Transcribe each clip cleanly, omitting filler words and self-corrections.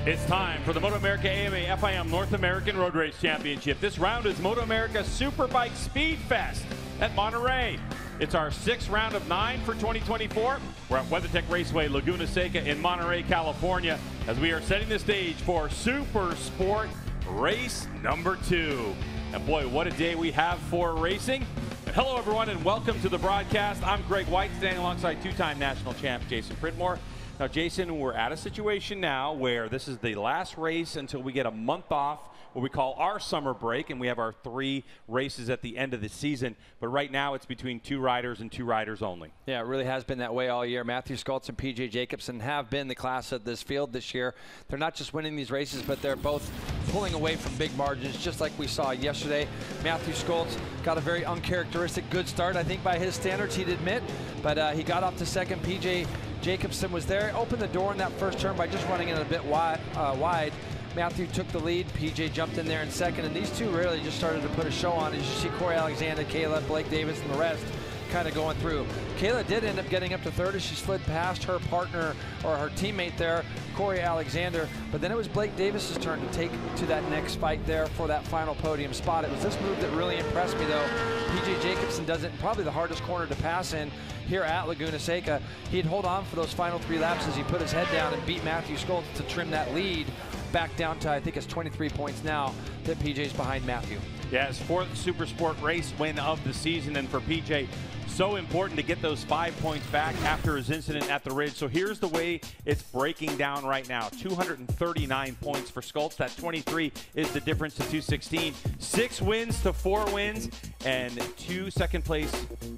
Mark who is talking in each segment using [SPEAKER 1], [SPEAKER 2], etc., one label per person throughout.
[SPEAKER 1] It's time for the MotoAmerica AMA FIM North American Road Race Championship. This round is MotoAmerica Superbike Speed Fest at Monterey. It's our 6th round of 9 for 2024. We're at WeatherTech Raceway Laguna Seca in Monterey, California, as we are setting the stage for Supersport Race number 2. And boy, what a day we have for racing. Hello everyone and welcome to the broadcast. I'm Greg White, standing alongside two-time national champ Jason Pridmore. Now, Jason, we're at a situation now where this is the last race until we get a month off, what we call our summer break, and we have our 3 races at the end of the season. But right now, it's between 2 riders and 2 riders only.
[SPEAKER 2] Yeah, it really has been that way all year. Matthew Skoltz and P.J. Jacobsen have been the class of this field this year. They're not just winning these races, but they're both pulling away from big margins, just like we saw yesterday. Matthew Skoltz got a very uncharacteristic good start, I think, by his standards, he'd admit. But he got off to second. P.J. Jacobsen was there, opened the door in that first turn by just running it a bit wide. Matthew took the lead. PJ jumped in there in second, and these two really just started to put a show on. As you see Corey Alexander, Kayla, Blake Davis, and the rest kind of going through. Kayla did end up getting up to third as she slid past her partner, or her teammate there, Corey Alexander. But then it was Blake Davis's turn to take to that next fight there for that final podium spot. It was this move that really impressed me, though. PJ Jacobsen does it in probably the hardest corner to pass in here at Laguna Seca. He'd hold on for those final 3 laps as he put his head down and beat Matthew Skoltz to trim that lead back down to, I think it's 23 points now that PJ's behind Matthew.
[SPEAKER 1] Yeah, his 4th Supersport race win of the season, and for PJ, so important to get those 5 points back after his incident at the Ridge. So here's the way it's breaking down right now. 239 points for Skoltz. That 23 is the difference to 216. 6 wins to 4 wins, and 2 second-place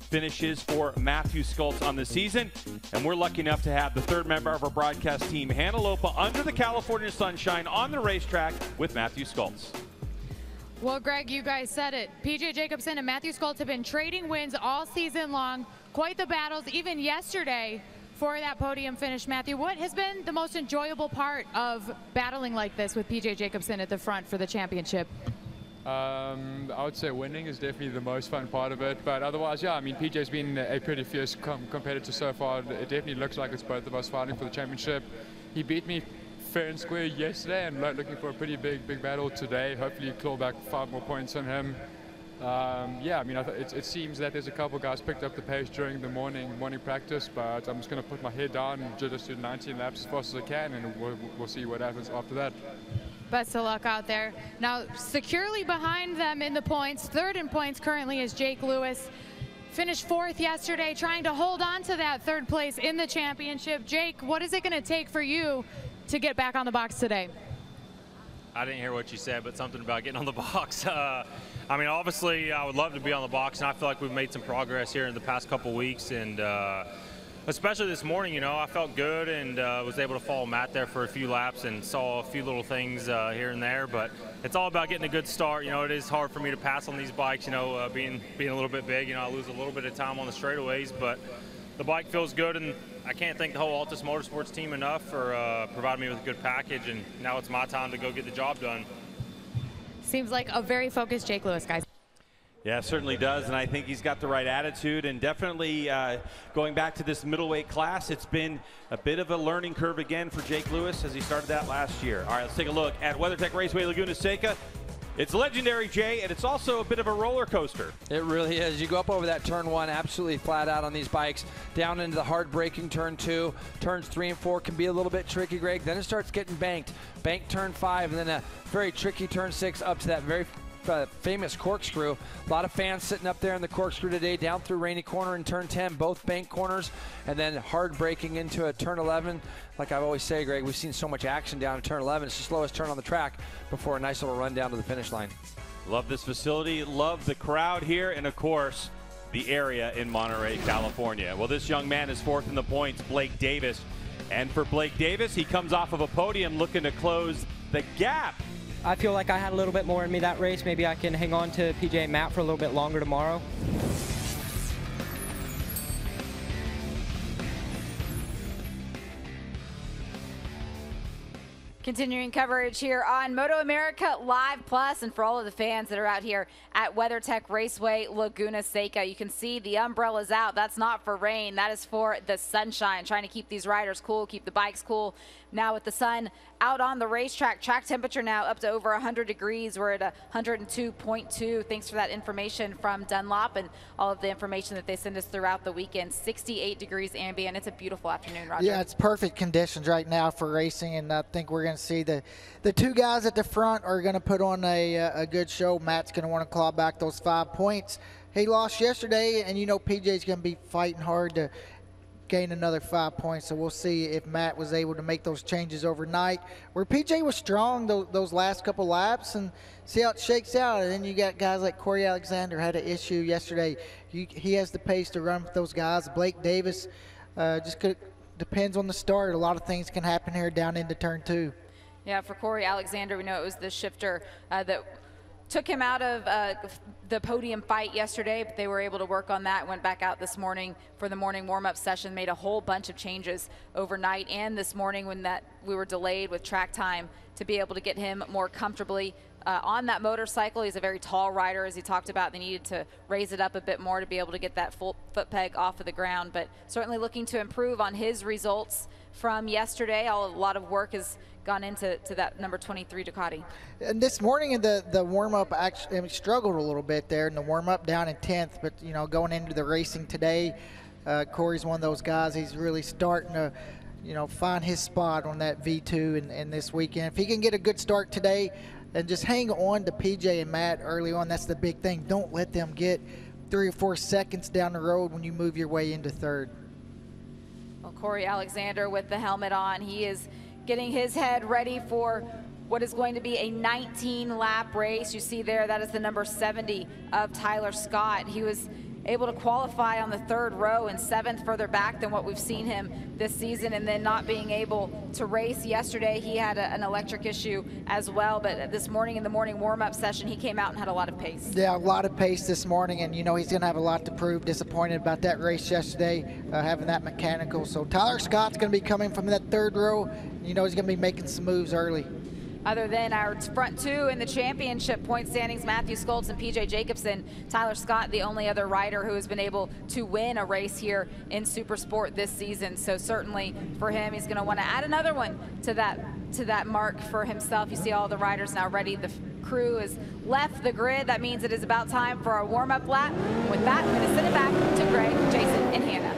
[SPEAKER 1] finishes for Matthew Skoltz on the season. And we're lucky enough to have the 3rd member of our broadcast team, Hannah Lopa, under the California sunshine on the racetrack with Matthew Skoltz.
[SPEAKER 3] Well, Greg, you guys said it. P.J. Jacobsen and Matthew Skoltz have been trading wins all season long. Quite the battles, even yesterday, for that podium finish. Matthew, what has been the most enjoyable part of battling like this with P.J. Jacobsen at the front for the championship?
[SPEAKER 4] I would say winning is definitely the most fun part of it. But otherwise, yeah, I mean, PJ's been a pretty fierce competitor so far. It definitely looks like it's both of us fighting for the championship. He beat me fair and square yesterday, and looking for a pretty big battle today. Hopefully claw back 5 more points on him. Yeah, I mean, it seems that there's a couple guys picked up the pace during the morning practice, but I'm just going to put my head down and just do 19 laps as fast as I can, and we'll see what happens after that.
[SPEAKER 3] Best of luck out there. Now, securely behind them in the points, 3rd in points currently is Jake Lewis. Finished 4th yesterday, trying to hold on to that 3rd place in the championship. Jake, what is it going to take for you to get back on the box today?
[SPEAKER 5] I didn't hear what you said, but something about getting on the box. I mean, obviously, I would love to be on the box, and I feel like we've made some progress here in the past couple weeks, and especially this morning, you know, I felt good and was able to follow Matt there for a few laps and saw a few little things here and there, but it's all about getting a good start. You know, it is hard for me to pass on these bikes, you know, being a little bit big. You know, I lose a little bit of time on the straightaways, but the bike feels good, and I can't thank the whole Altus Motorsports team enough for providing me with a good package, and now it's my time to go get the job done.
[SPEAKER 3] Seems like a very focused Jake Lewis, guys.
[SPEAKER 1] Yeah, it certainly does, and I think he's got the right attitude, and definitely going back to this middleweight class, it's been a bit of a learning curve again for Jake Lewis as he started that last year. All right, let's take a look at WeatherTech Raceway Laguna Seca. It's legendary, Jay, and it's also a bit of a roller coaster.
[SPEAKER 2] It really is. You go up over that turn 1 absolutely flat out on these bikes, down into the hard braking turn 2. Turns 3 and 4 can be a little bit tricky, Greg. Then it starts getting banked. Banked turn 5, and then a very tricky turn 6 up to that very famous Corkscrew. A lot of fans sitting up there in the Corkscrew today, down through Rainy Corner in turn 10, both bank corners, and then hard braking into a turn 11. Like I always say, Greg, we've seen so much action down in turn 11. It's the slowest turn on the track before a nice little run down to the finish line.
[SPEAKER 1] Love this facility, love the crowd here, and of course, the area in Monterey, California. Well, this young man is 4th in the points, Blake Davis. And for Blake Davis, he comes off of a podium looking to close the gap.
[SPEAKER 6] I feel like I had a little bit more in me that race. Maybe I can hang on to PJ and Matt for a little bit longer tomorrow.
[SPEAKER 7] Continuing coverage here on MotoAmerica Live Plus, and for all of the fans that are out here at WeatherTech Raceway Laguna Seca, you can see the umbrellas out. That's not for rain. That is for the sunshine, trying to keep these riders cool, keep the bikes cool. Now with the sun out on the racetrack, track temperature now up to over 100 degrees. We're at 102.2. Thanks for that information from Dunlop and all of the information that they send us throughout the weekend. 68 degrees ambient. It's a beautiful afternoon, Roger.
[SPEAKER 8] Yeah, it's perfect conditions right now for racing, and I think we're going to see the two guys at the front are going to put on a good show. Matt's going to want to claw back those 5 points. He lost yesterday, and you know PJ's going to be fighting hard to gain another 5 points, so we'll see if Matt was able to make those changes overnight. Where PJ was strong those last couple laps, and see how it shakes out. And then you got guys like Corey Alexander had an issue yesterday. He has the pace to run with those guys. Blake Davis depends on the start. A lot of things can happen here down into turn 2.
[SPEAKER 7] Yeah, for Corey Alexander, we know it was the shifter that took him out of the podium fight yesterday, but they were able to work on that. Went back out this morning for the morning warm-up session, made a whole bunch of changes overnight and this morning when we were delayed with track time to be able to get him more comfortably on that motorcycle. He's a very tall rider, as he talked about. They needed to raise it up a bit more to be able to get that full foot peg off of the ground, but certainly looking to improve on his results from yesterday. A lot of work has gone into that number 23 Ducati.
[SPEAKER 8] And this morning in the warm-up, actually struggled a little bit there in the warm-up, down in 10th, but you know, going into the racing today, Corey's one of those guys. He's really starting to find his spot on that V2 and this weekend. If he can get a good start today and just hang on to PJ and Matt early on, that's the big thing. Don't let them get 3 or 4 seconds down the road when you move your way into third.
[SPEAKER 7] Well, Corey Alexander with the helmet on, he is getting his head ready for what is going to be a 19-lap race. You see there, that is the number 70 of Tyler Scott. He was able to qualify on the 3rd row and 7th further back than what we've seen him this season, and then not being able to race yesterday. He had an electric issue as well, but this morning in the morning warm-up session, he came out and had a lot of pace.
[SPEAKER 8] Yeah, a lot of pace this morning, and you know he's going to have a lot to prove. Disappointed about that race yesterday, having that mechanical. So Tyler Scott's going to be coming from that 3rd row. You know he's going to be making some moves early.
[SPEAKER 7] Other than our front 2 in the championship point standings, Matthew Skoltz and PJ Jacobsen, Tyler Scott, the only other rider who has been able to win a race here in Supersport this season. So certainly for him, he's going to want to add another one to that mark for himself. You see all the riders now ready. The crew has left the grid. That means it is about time for our warm-up lap. With that, I'm going to send it back to Greg, Jason, and Hannah.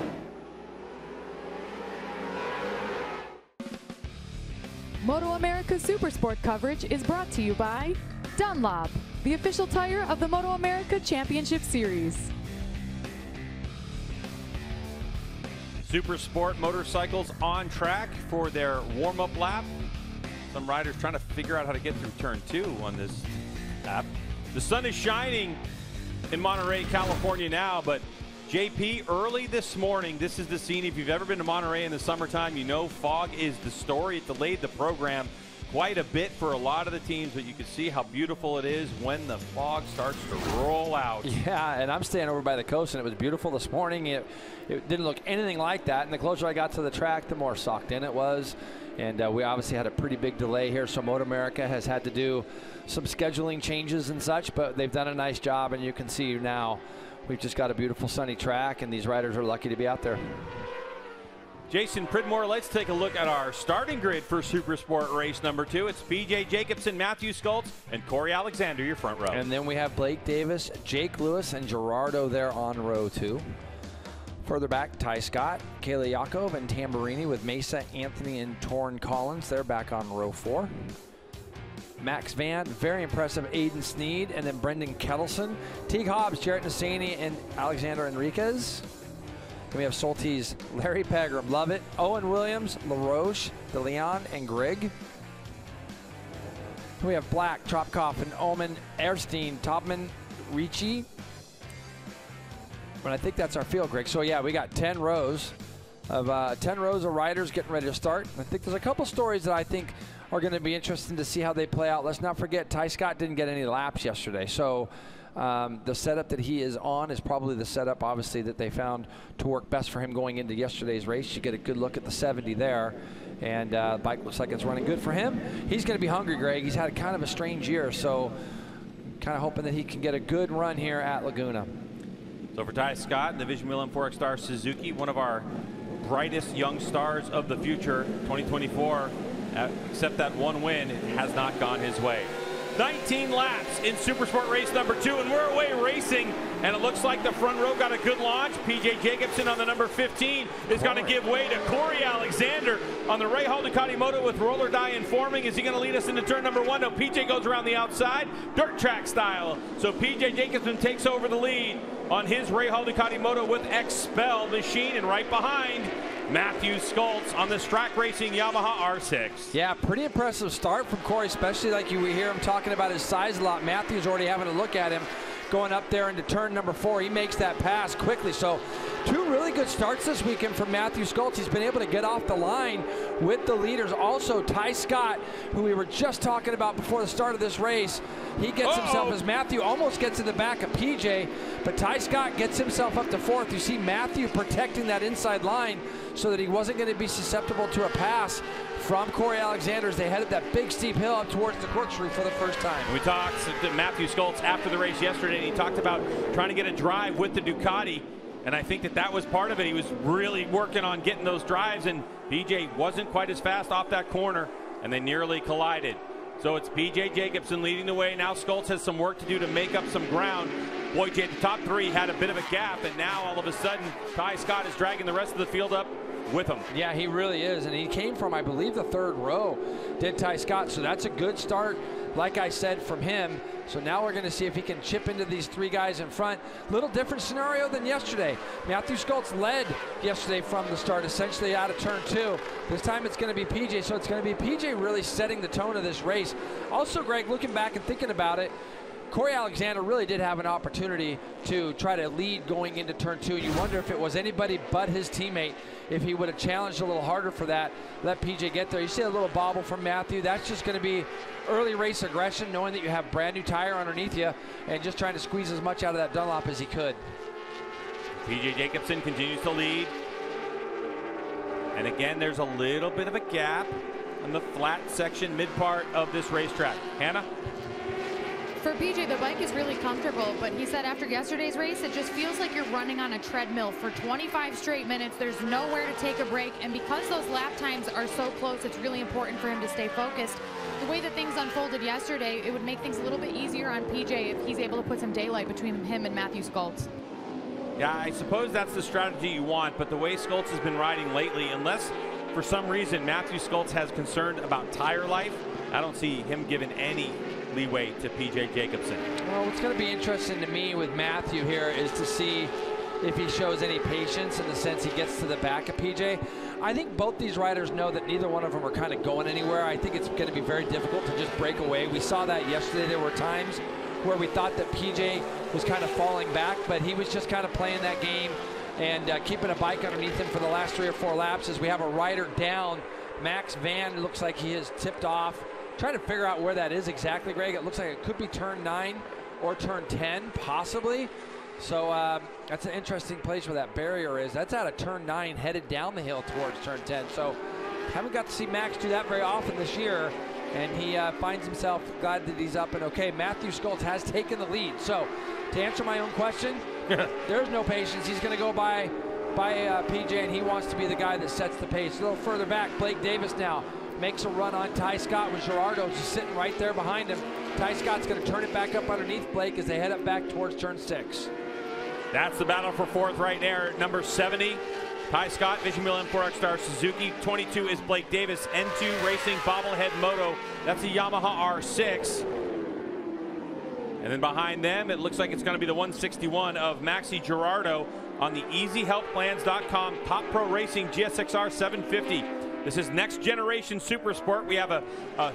[SPEAKER 9] MotoAmerica Supersport coverage is brought to you by Dunlop, the official tire of the MotoAmerica Championship Series.
[SPEAKER 1] Supersport motorcycles on track for their warm-up lap. Some riders trying to figure out how to get through turn 2 on this lap. The sun is shining in Monterey, California now, but JP, early this morning, this is the scene. If you've ever been to Monterey in the summertime, you know fog is the story. It delayed the program quite a bit for a lot of the teams, but you can see how beautiful it is when the fog starts to roll out.
[SPEAKER 2] Yeah, and I'm staying over by the coast, and it was beautiful this morning. It didn't look anything like that, and the closer I got to the track, the more socked in it was. And we obviously had a pretty big delay here, so MotoAmerica has had to do some scheduling changes and such, but they've done a nice job, and you can see now we've just got a beautiful sunny track, and these riders are lucky to be out there.
[SPEAKER 1] Jason Pridmore, let's take a look at our starting grid for Supersport race number 2. It's PJ Jacobsen, Matthew Skoltz, and Corey Alexander, your front row.
[SPEAKER 2] And then we have Blake Davis, Jake Lewis, and Gerardo there on row 2. Further back, Ty Scott, Kayla Yakov, and Tamburini with Mesa, Anthony, and Torrin Collins. They're back on row 4. Max Van, very impressive, Aiden Sneed, and then Brendan Kettleson. Teague Hobbs, Jarrett Nassani, and Alexander Enriquez. Then we have Soltis, Larry Pegram, Lovett, Owen Williams, LaRoche, DeLeon, and Grigg. Then we have Black, Tropkoff, and Omen, Erstein, Topman, Ricci. But I think that's our field, Greg. So yeah, we got 10 rows of riders getting ready to start. I think there's a couple stories that I think are going to be interesting to see how they play out. Let's not forget, Ty Scott didn't get any laps yesterday. So the setup that he is on is probably the setup, obviously, that they found to work best for him going into yesterday's race. You get a good look at the 70 there. And the bike looks like it's running good for him. He's going to be hungry, Greg. He's had kind of a strange year, so kind of hoping that he can get a good run here at Laguna.
[SPEAKER 1] So for Ty Scott, Division Wheel M4 Star Suzuki, one of our brightest young stars of the future, 2024, except that one win, it has not gone his way. 19 laps in Supersport Race number 2, and we're away racing, and it looks like the front row got a good launch. PJ Jacobson on the number 15 is going to give way to Corey Alexander on the Ray Hall Ducati Moto with roller die informing. Is he going to lead us into turn number 1? No, PJ goes around the outside, dirt track style. So PJ Jacobson takes over the lead on his Ray Hall Ducati Moto with Expel machine, and right behind, Matthew Skoltz on the Strack Racing Yamaha R6.
[SPEAKER 2] Yeah, pretty impressive start from Corey, especially like we hear him talking about his size a lot. Matthew's already having a look at him going up there into turn number 4. He makes that pass quickly. So 2 really good starts this weekend from Matthew Skoltz. He's been able to get off the line with the leaders. Also, Ty Scott, who we were just talking about before the start of this race, he gets himself, as Matthew almost gets in the back of PJ, but Ty Scott gets himself up to 4th. You see Matthew protecting that inside line so that he wasn't going to be susceptible to a pass from Corey Alexander as they headed that big steep hill up towards the Corkscrew for the first time.
[SPEAKER 1] We talked to Matthew Skoltz after the race yesterday, and he talked about trying to get a drive with the Ducati, and I think that was part of it. He was really working on getting those drives, and PJ wasn't quite as fast off that corner, and they nearly collided. So it's PJ Jacobson leading the way. Now Skoltz has some work to do to make up some ground. Boy, the top 3 had a bit of a gap, and now all of a sudden, Ty Scott is dragging the rest of the field up with him.
[SPEAKER 2] Yeah, he really is, and he came from, I believe, the 3rd row, did Ty Scott, so that's a good start, like I said, from him. So now we're going to see if he can chip into these 3 guys in front. Little different scenario than yesterday. Matthew Skoltz led yesterday from the start, essentially out of turn 2. This time it's going to be PJ, so it's going to be PJ really setting the tone of this race. Also, Greg, looking back and thinking about it, Corey Alexander really did have an opportunity to try to lead going into turn 2. You wonder if it was anybody but his teammate, if he would have challenged a little harder for that, let PJ get there. You see a little bobble from Matthew. That's just going to be early race aggression, knowing that you have brand new tire underneath you and just trying to squeeze as much out of that Dunlop as he could.
[SPEAKER 1] PJ Jacobson continues to lead. And again, there's a little bit of a gap in the flat section mid part of this racetrack. Hannah?
[SPEAKER 3] For PJ, the bike is really comfortable, but he said after yesterday's race, it just feels like you're running on a treadmill for 25 straight minutes. There's nowhere to take a break, and because those lap times are so close, it's really important for him to stay focused. The way that things unfolded yesterday, it would make things a little bit easier on PJ if he's able to put some daylight between him and Matthew Skoltz.
[SPEAKER 1] Yeah, I suppose that's the strategy you want, but the way Skoltz has been riding lately, unless for some reason Matthew Skoltz has concern about tire life, I don't see him giving any leeway to PJ Jacobson.
[SPEAKER 2] Well, what's going to be interesting to me with Matthew here is to see if he shows any patience in the sense he gets to the back of PJ. I think both these riders know that neither one of them are kind of going anywhere. I think it's going to be very difficult to just break away. We saw that yesterday. There were times where we thought that PJ was kind of falling back, but he was just kind of playing that game and keeping a bike underneath him for the last 3 or 4 laps as we have a rider down. Max Van looks like he is tipped off. Trying to figure out where that is exactly, Greg. It looks like it could be turn 9 or turn 10, possibly. So that's an interesting place where that barrier is. That's out of turn 9, headed down the hill towards turn 10. So haven't got to see Max do that very often this year, and he finds himself glad that he's up and okay. Matthew Skoltz has taken the lead. So to answer my own question, there's no patience. He's going to go by PJ, and he wants to be the guy that sets the pace. A little further back, Blake Davis now makes a run on Ty Scott with Gerardo just sitting right there behind him. Ty Scott's going to turn it back up underneath Blake as they head up back towards turn 6.
[SPEAKER 1] That's the battle for 4th right there. Number 70, Ty Scott, Vision Wheel M4 Star Suzuki. 22 is Blake Davis, N2 Racing Bobblehead Moto. That's the Yamaha R6. And then behind them, it looks like it's going to be the 161 of Maxi Gerardo on the EasyHealthPlans.com Top Pro Racing GSXR 750. This is next generation Supersport. We have a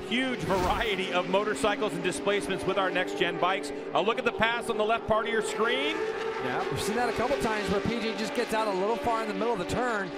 [SPEAKER 1] huge variety of motorcycles and displacements with our next gen bikes. A look at the pass on the left part of your screen.
[SPEAKER 2] Yeah, we've seen that a couple times where PJ just gets out a little far in the middle of the turn,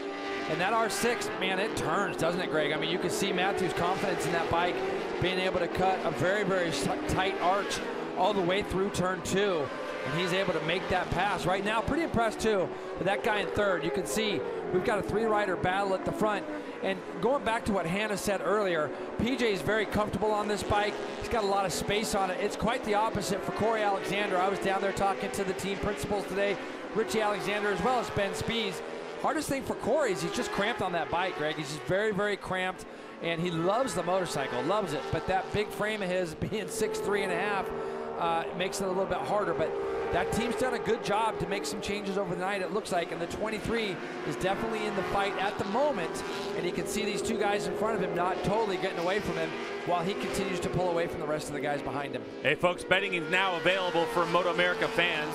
[SPEAKER 2] and that R6, man, it turns, doesn't it, Greg? I mean, you can see Matthew's confidence in that bike being able to cut a very, very tight arch all the way through turn 2. And he's able to make that pass. Right now, pretty impressed, too, with that guy in 3rd. You can see we've got a 3-rider battle at the front. And going back to what Hannah said earlier, PJ is very comfortable on this bike. He's got a lot of space on it. It's quite the opposite for Corey Alexander. I was down there talking to the team principals today, Richie Alexander as well as Ben Spees. Hardest thing for Corey is he's just cramped on that bike, Greg. He's just very, very cramped, and he loves the motorcycle, loves it. But that big frame of his, being 6'3.5", makes it a little bit harder. But that team's done a good job to make some changes over the night, it looks like, and the 23 is definitely in the fight at the moment, and you can see these 2 guys in front of him not totally getting away from him while he continues to pull away from the rest of the guys behind him.
[SPEAKER 1] Hey folks, betting is now available for MotoAmerica fans.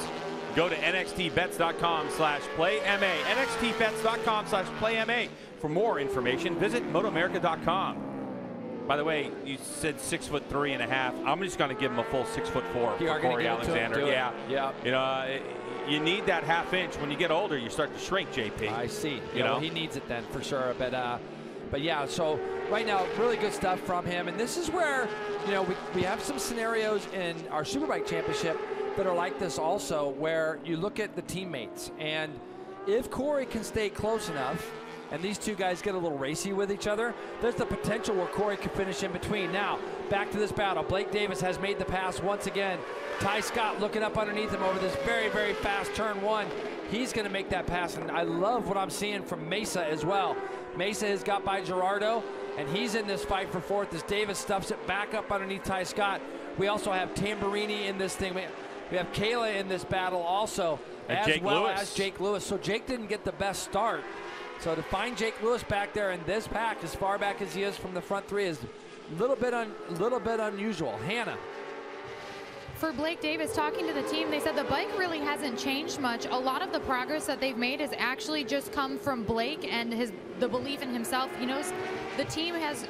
[SPEAKER 1] Go to nxtbets.com/playma, nxtbets.com/playma. For more information, visit MotoAmerica.com. By the way, you said 6'3.5". I'm just going to give him a full 6'4" for Corey Alexander. Yeah. You know, you need that half-inch. When you get older, you start to shrink, JP.
[SPEAKER 2] I see.
[SPEAKER 1] You know,
[SPEAKER 2] well, he needs it then for sure. But yeah, so right now, really good stuff from him. And this is where, you know, we have some scenarios in our Superbike Championship that are like this also, where you look at the teammates. And if Corey can stay close enough, and these 2 guys get a little racy with each other, there's the potential where Corey could finish in between. Now, back to this battle. Blake Davis has made the pass once again. Ty Scott looking up underneath him over this very, very fast turn 1. He's going to make that pass, and I love what I'm seeing from Mesa as well. Mesa has got by Gerardo, and he's in this fight for 4th as Davis stuffs it back up underneath Ty Scott. We also have Tamburini in this thing. We have Kayla in this battle also, as well as Jake Lewis. So Jake didn't get the best start. So to find Jake Lewis back there in this pack, as far back as he is from the front 3, is a little bit unusual. Hannah.
[SPEAKER 3] For Blake Davis, talking to the team, they said the bike really hasn't changed much. A lot of the progress that they've made has actually just come from Blake and the belief in himself. He knows the team he has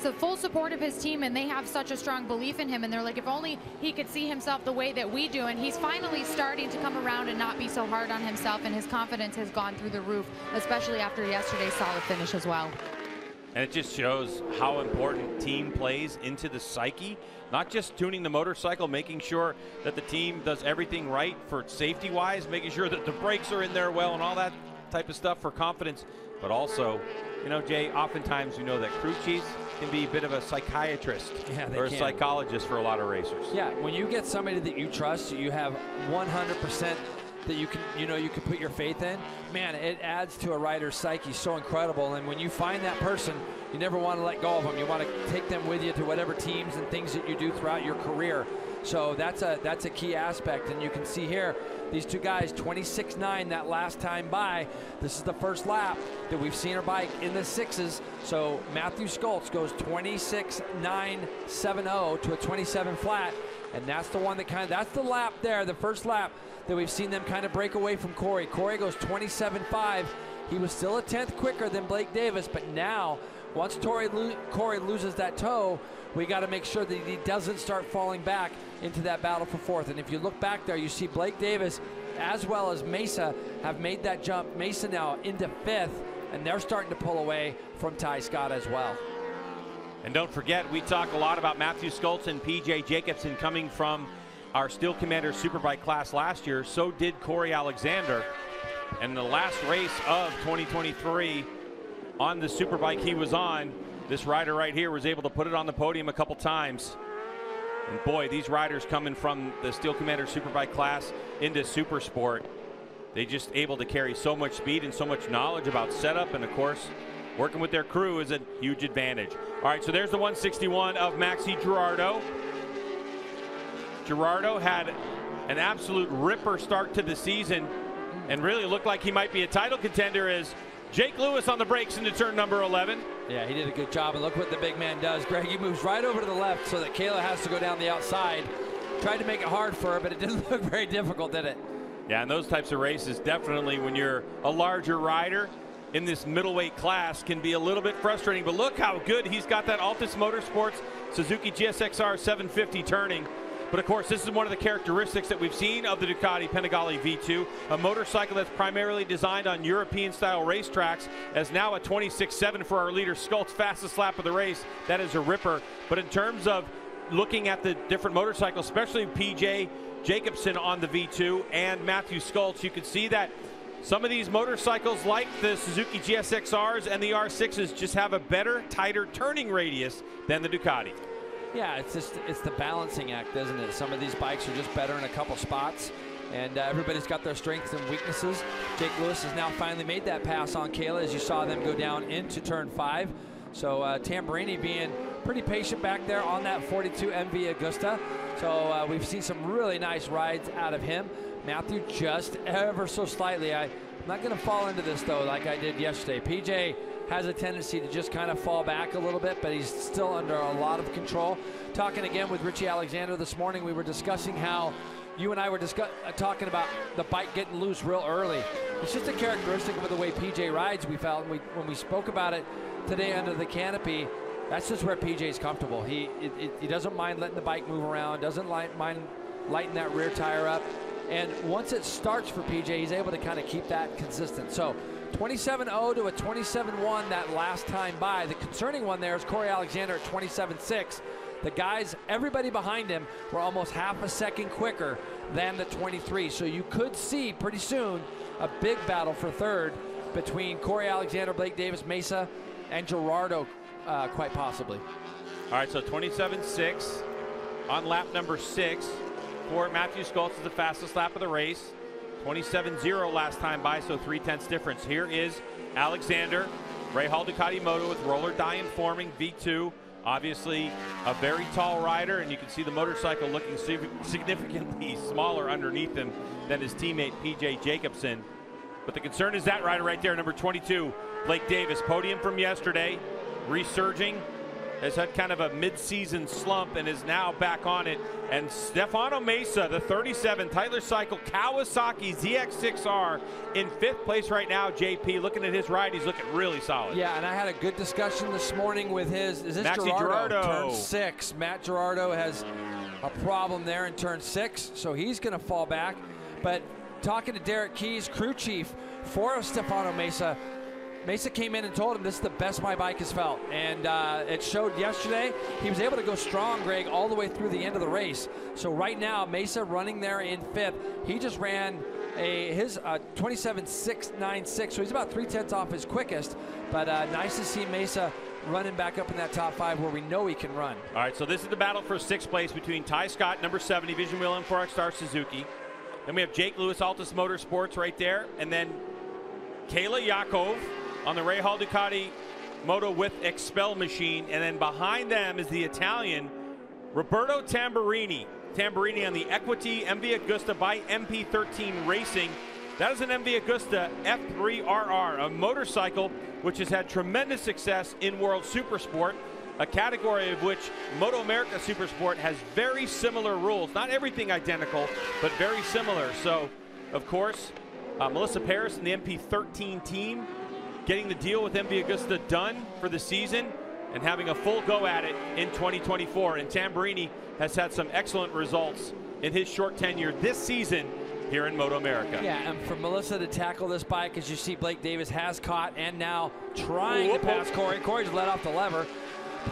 [SPEAKER 3] the full support of his team, and they have such a strong belief in him, and they're like, if only he could see himself the way that we do. And he's finally starting to come around and not be so hard on himself, and his confidence has gone through the roof, especially after yesterday's solid finish as well.
[SPEAKER 1] And it just shows how important team plays into the psyche. Not just tuning the motorcycle, making sure that the team does everything right for safety-wise, making sure that the brakes are in there well and all that type of stuff for confidence. But also, you know, Jay, oftentimes you know that crew chiefs can be a bit of a psychiatrist or a psychologist for a lot of racers.
[SPEAKER 2] Yeah, when you get somebody that you trust, you have 100% that you can put your faith in, man, it adds to a rider's psyche so incredible. And when you find that person, you never want to let go of them. You want to take them with you to whatever teams and things that you do throughout your career. So that's a key aspect. And you can see here, these 2 guys, 26.9 that last time by. This is the first lap that we've seen her bike in the 6s. So Matthew Skoltz goes 26.970 to a 27 flat. And that's the one that that's the lap there, the first lap that we've seen them kind of break away from Corey. Corey goes 27.5. He was still a 10th quicker than Blake Davis, but now, once Corey loses that toe, we got to make sure that he doesn't start falling back into that battle for 4th. And if you look back there, you see Blake Davis as well as Mesa have made that jump. Mesa now into 5th, and they're starting to pull away from Ty Scott as well.
[SPEAKER 1] And don't forget, we talk a lot about Matthew Skoltz and PJ Jacobson coming from our Steel Commander Superbike class last year. So did Corey Alexander. And the last race of 2023 on the Superbike he was on, this rider right here was able to put it on the podium a couple times. And boy, these riders coming from the Steel Commander Superbike class into Supersport, they just able to carry so much speed and so much knowledge about setup, and of course, working with their crew is a huge advantage. All right, so there's the 161 of Maxi Gerardo. Gerardo had an absolute ripper start to the season and really looked like he might be a title contender as Jake Lewis on the brakes into turn number 11.
[SPEAKER 2] Yeah, he did a good job, and look what the big man does. Greg, he moves right over to the left so that Kayla has to go down the outside. Tried to make it hard for her, but it didn't look very difficult, did it?
[SPEAKER 1] Yeah, and those types of races, definitely when you're a larger rider in this middleweight class, can be a little bit frustrating. But look how good he's got that Altus Motorsports Suzuki GSXR 750 turning. But of course, this is one of the characteristics that we've seen of the Ducati Panigale V2, a motorcycle that's primarily designed on European-style racetracks, as now a 26.7 for our leader Skoltz, fastest lap of the race. That is a ripper. But in terms of looking at the different motorcycles, especially PJ Jacobson on the V2 and Matthew Skoltz, you can see that Some of these motorcycles, like the Suzuki GSX-Rs and the R6s, just have a better, tighter turning radius than the Ducati.
[SPEAKER 2] Yeah, it's the balancing act, isn't it? Some of these bikes are just better in a couple spots, and everybody's got their strengths and weaknesses. Jake Lewis has now finally made that pass on Kayla, as you saw them go down into turn 5. So Tamburini being pretty patient back there on that 42 MV Agusta. So we've seen some really nice rides out of him. Matthew just ever so slightly. I'm not going to fall into this, though, like I did yesterday. PJ has a tendency to just kind of fall back a little bit, but he's still under a lot of control. Talking again with Richie Alexander this morning, we were discussing how you and I were talking about the bike getting loose real early. It's just a characteristic of the way PJ rides, we felt. When we spoke about it today under the canopy, that's just where PJ's comfortable. He doesn't mind letting the bike move around, doesn't mind lighting that rear tire up. And once it starts for PJ, he's able to kind of keep that consistent. So 27.0 to a 27.1 that last time by. The concerning one there is Corey Alexander at 27.6. The guys, everybody behind him, were almost half a second quicker than the 23. So you could see pretty soon a big battle for third between Corey Alexander, Blake Davis, Mesa, and Gerardo, quite possibly.
[SPEAKER 1] All right, so 27.6 on lap number 6. For Matthew Skoltz is the fastest lap of the race. 27.0 last time by, so 3/10 difference. Here is Alexander, Ray Hall Ducati Moto with roller die informing V2. Obviously a very tall rider, and you can see the motorcycle looking significantly smaller underneath him than his teammate PJ Jacobsen. But the concern is that rider right there, number 22, Blake Davis. Podium from yesterday, resurging. Has had kind of a mid-season slump and is now back on it. And Stefano Mesa, the 37 Tyler Cycle Kawasaki ZX6R in 5th place right now. JP, looking at his ride, he's looking really solid.
[SPEAKER 2] Yeah, and I had a good discussion this morning with is this Gerardo? Turn 6. Matt Gerardo has a problem there in turn 6, so he's going to fall back. But talking to Derek Keys, crew chief for Stefano Mesa, Mesa came in and told him this is the best my bike has felt, and it showed yesterday. He was able to go strong, Greg, all the way through the end of the race. So right now, Mesa running there in 5th. He just ran his 27.696, so he's about 3/10 off his quickest. But nice to see Mesa running back up in that top 5 where we know he can run.
[SPEAKER 1] All right, so this is the battle for 6th place between Ty Scott, number 70, Vision Wheel M4X Star Suzuki. Then we have Jake Lewis, Altus Motorsports right there, and then Kayla Yakov on the Ray Hall Ducati Moto with Expel machine, and then behind them is the Italian Roberto Tamburini. Tamburini on the Equity MV Agusta by MP13 Racing. That is an MV Agusta F3RR, a motorcycle which has had tremendous success in World Supersport, a category of which MotoAmerica Supersport has very similar rules. Not everything identical, but very similar. So, of course, Melissa Paris and the MP13 team getting the deal with MV Agusta done for the season and having a full go at it in 2024. And Tamburini has had some excellent results in his short tenure this season here in MotoAmerica.
[SPEAKER 2] Yeah, and for Melissa to tackle this bike, as you see, Blake Davis has caught and now trying to pass Corey. Corey's let off the lever.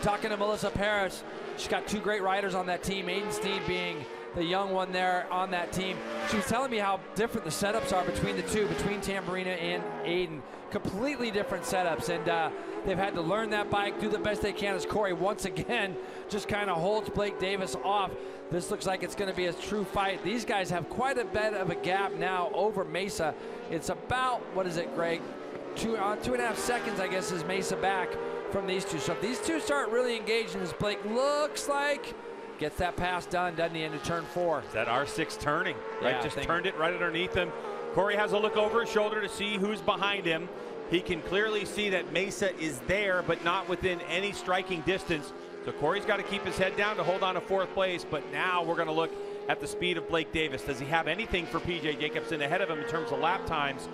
[SPEAKER 2] Talking to Melissa Paris, she's got 2 great riders on that team, Aiden Sneed being the young one there on that team. She was telling me how different the setups are between the two, between Tamburina and Aiden. Completely different setups, and they've had to learn that bike, do the best they can as Corey once again just kind of holds Blake Davis off. This looks like it's going to be a true fight. These guys have quite a bit of a gap now over Mesa. It's about, what is it, Greg? 2.5 seconds, I guess, is Mesa back from these two. So if these two start really engaging, as Blake looks like gets that pass done, doesn't he, into turn 4.
[SPEAKER 1] That R6 turning, right?
[SPEAKER 2] Yeah,
[SPEAKER 1] just turned it right underneath him. Corey has a look over his shoulder to see who's behind him. He can clearly see that Mesa is there, but not within any striking distance. So Corey's got to keep his head down to hold on to 4th place, but now we're going to look at the speed of Blake Davis. Does he have anything for PJ Jacobsen ahead of him in terms of lap times?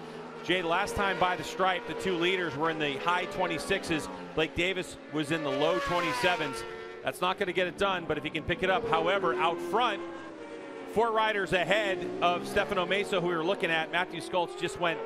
[SPEAKER 1] Jay, the last time by the stripe, the 2 leaders were in the high 26s. Blake Davis was in the low 27s. That's not going to get it done, but if he can pick it up. However, out front, 4 riders ahead of Stefano Mesa, who we were looking at. Matthew Skoltz just went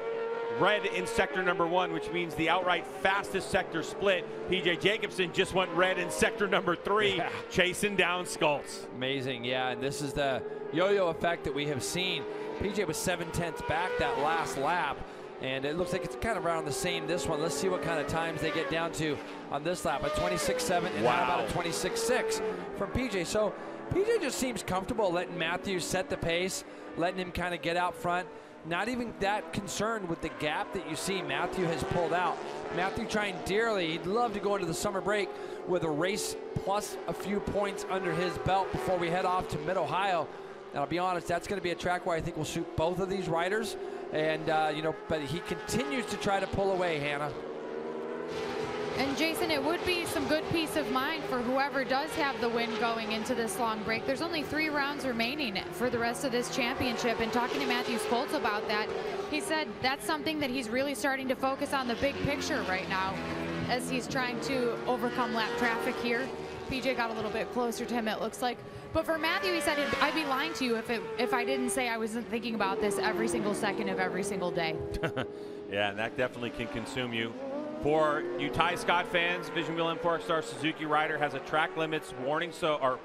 [SPEAKER 1] red in sector number 1, which means the outright fastest sector split. PJ Jacobsen just went red in sector number 3, chasing down Skoltz.
[SPEAKER 2] Amazing, yeah, and this is the yo-yo effect that we have seen. PJ was 7/10 back that last lap, And it looks like it's kind of around the same this one. Let's see what kind of times they get down to on this lap. A 26.7 and how about a 26.6 from PJ. So PJ just seems comfortable letting Matthew set the pace, letting him kind of get out front. Not even that concerned with the gap that you see Matthew has pulled out. Matthew trying dearly, he'd love to go into the summer break with a race plus a few points under his belt before we head off to Mid-Ohio. And I'll be honest, that's going to be a track where I think will suit both of these riders. And, you know, but he continues to try to pull away, Hannah.
[SPEAKER 3] And Jason, it would be some good peace of mind for whoever does have the win going into this long break. There's only 3 rounds remaining for the rest of this championship. And talking to Matthew Skoltz about that, he said that's something that he's really starting to focus on, the big picture right now, as he's trying to overcome lap traffic here. PJ got a little bit closer to him, it looks like. But for Matthew, he said, I'd be lying to you if I didn't say I wasn't thinking about this every single second of every single day.
[SPEAKER 1] Yeah, and that definitely can consume you. For you Ty Scott fans, Vision Wheel M4 Star Suzuki rider has a track limits warning,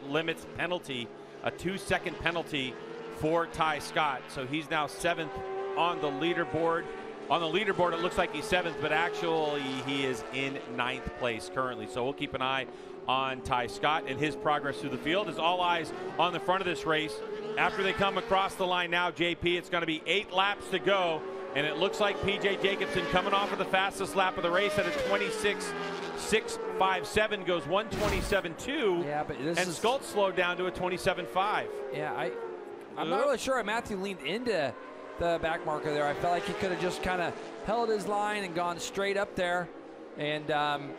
[SPEAKER 1] limits penalty, a 2-second penalty for Ty Scott. So he's now 7th on the leaderboard. On the leaderboard, it looks like he's 7th, but actually he is in 9th place currently. So we'll keep an eye on Ty Scott and his progress through the field. As all eyes on the front of this race. After they come across the line now, JP, it's going to be 8 laps to go. And it looks like PJ Jacobsen coming off of the fastest lap of the race at a 26.657, goes 127.2.
[SPEAKER 2] Yeah, but this
[SPEAKER 1] and Skoltz slowed down to a 27.5.
[SPEAKER 2] Yeah, I'm not really sure Matthew leaned into the back marker there. I felt like he could have just kind of held his line and gone straight up there. And,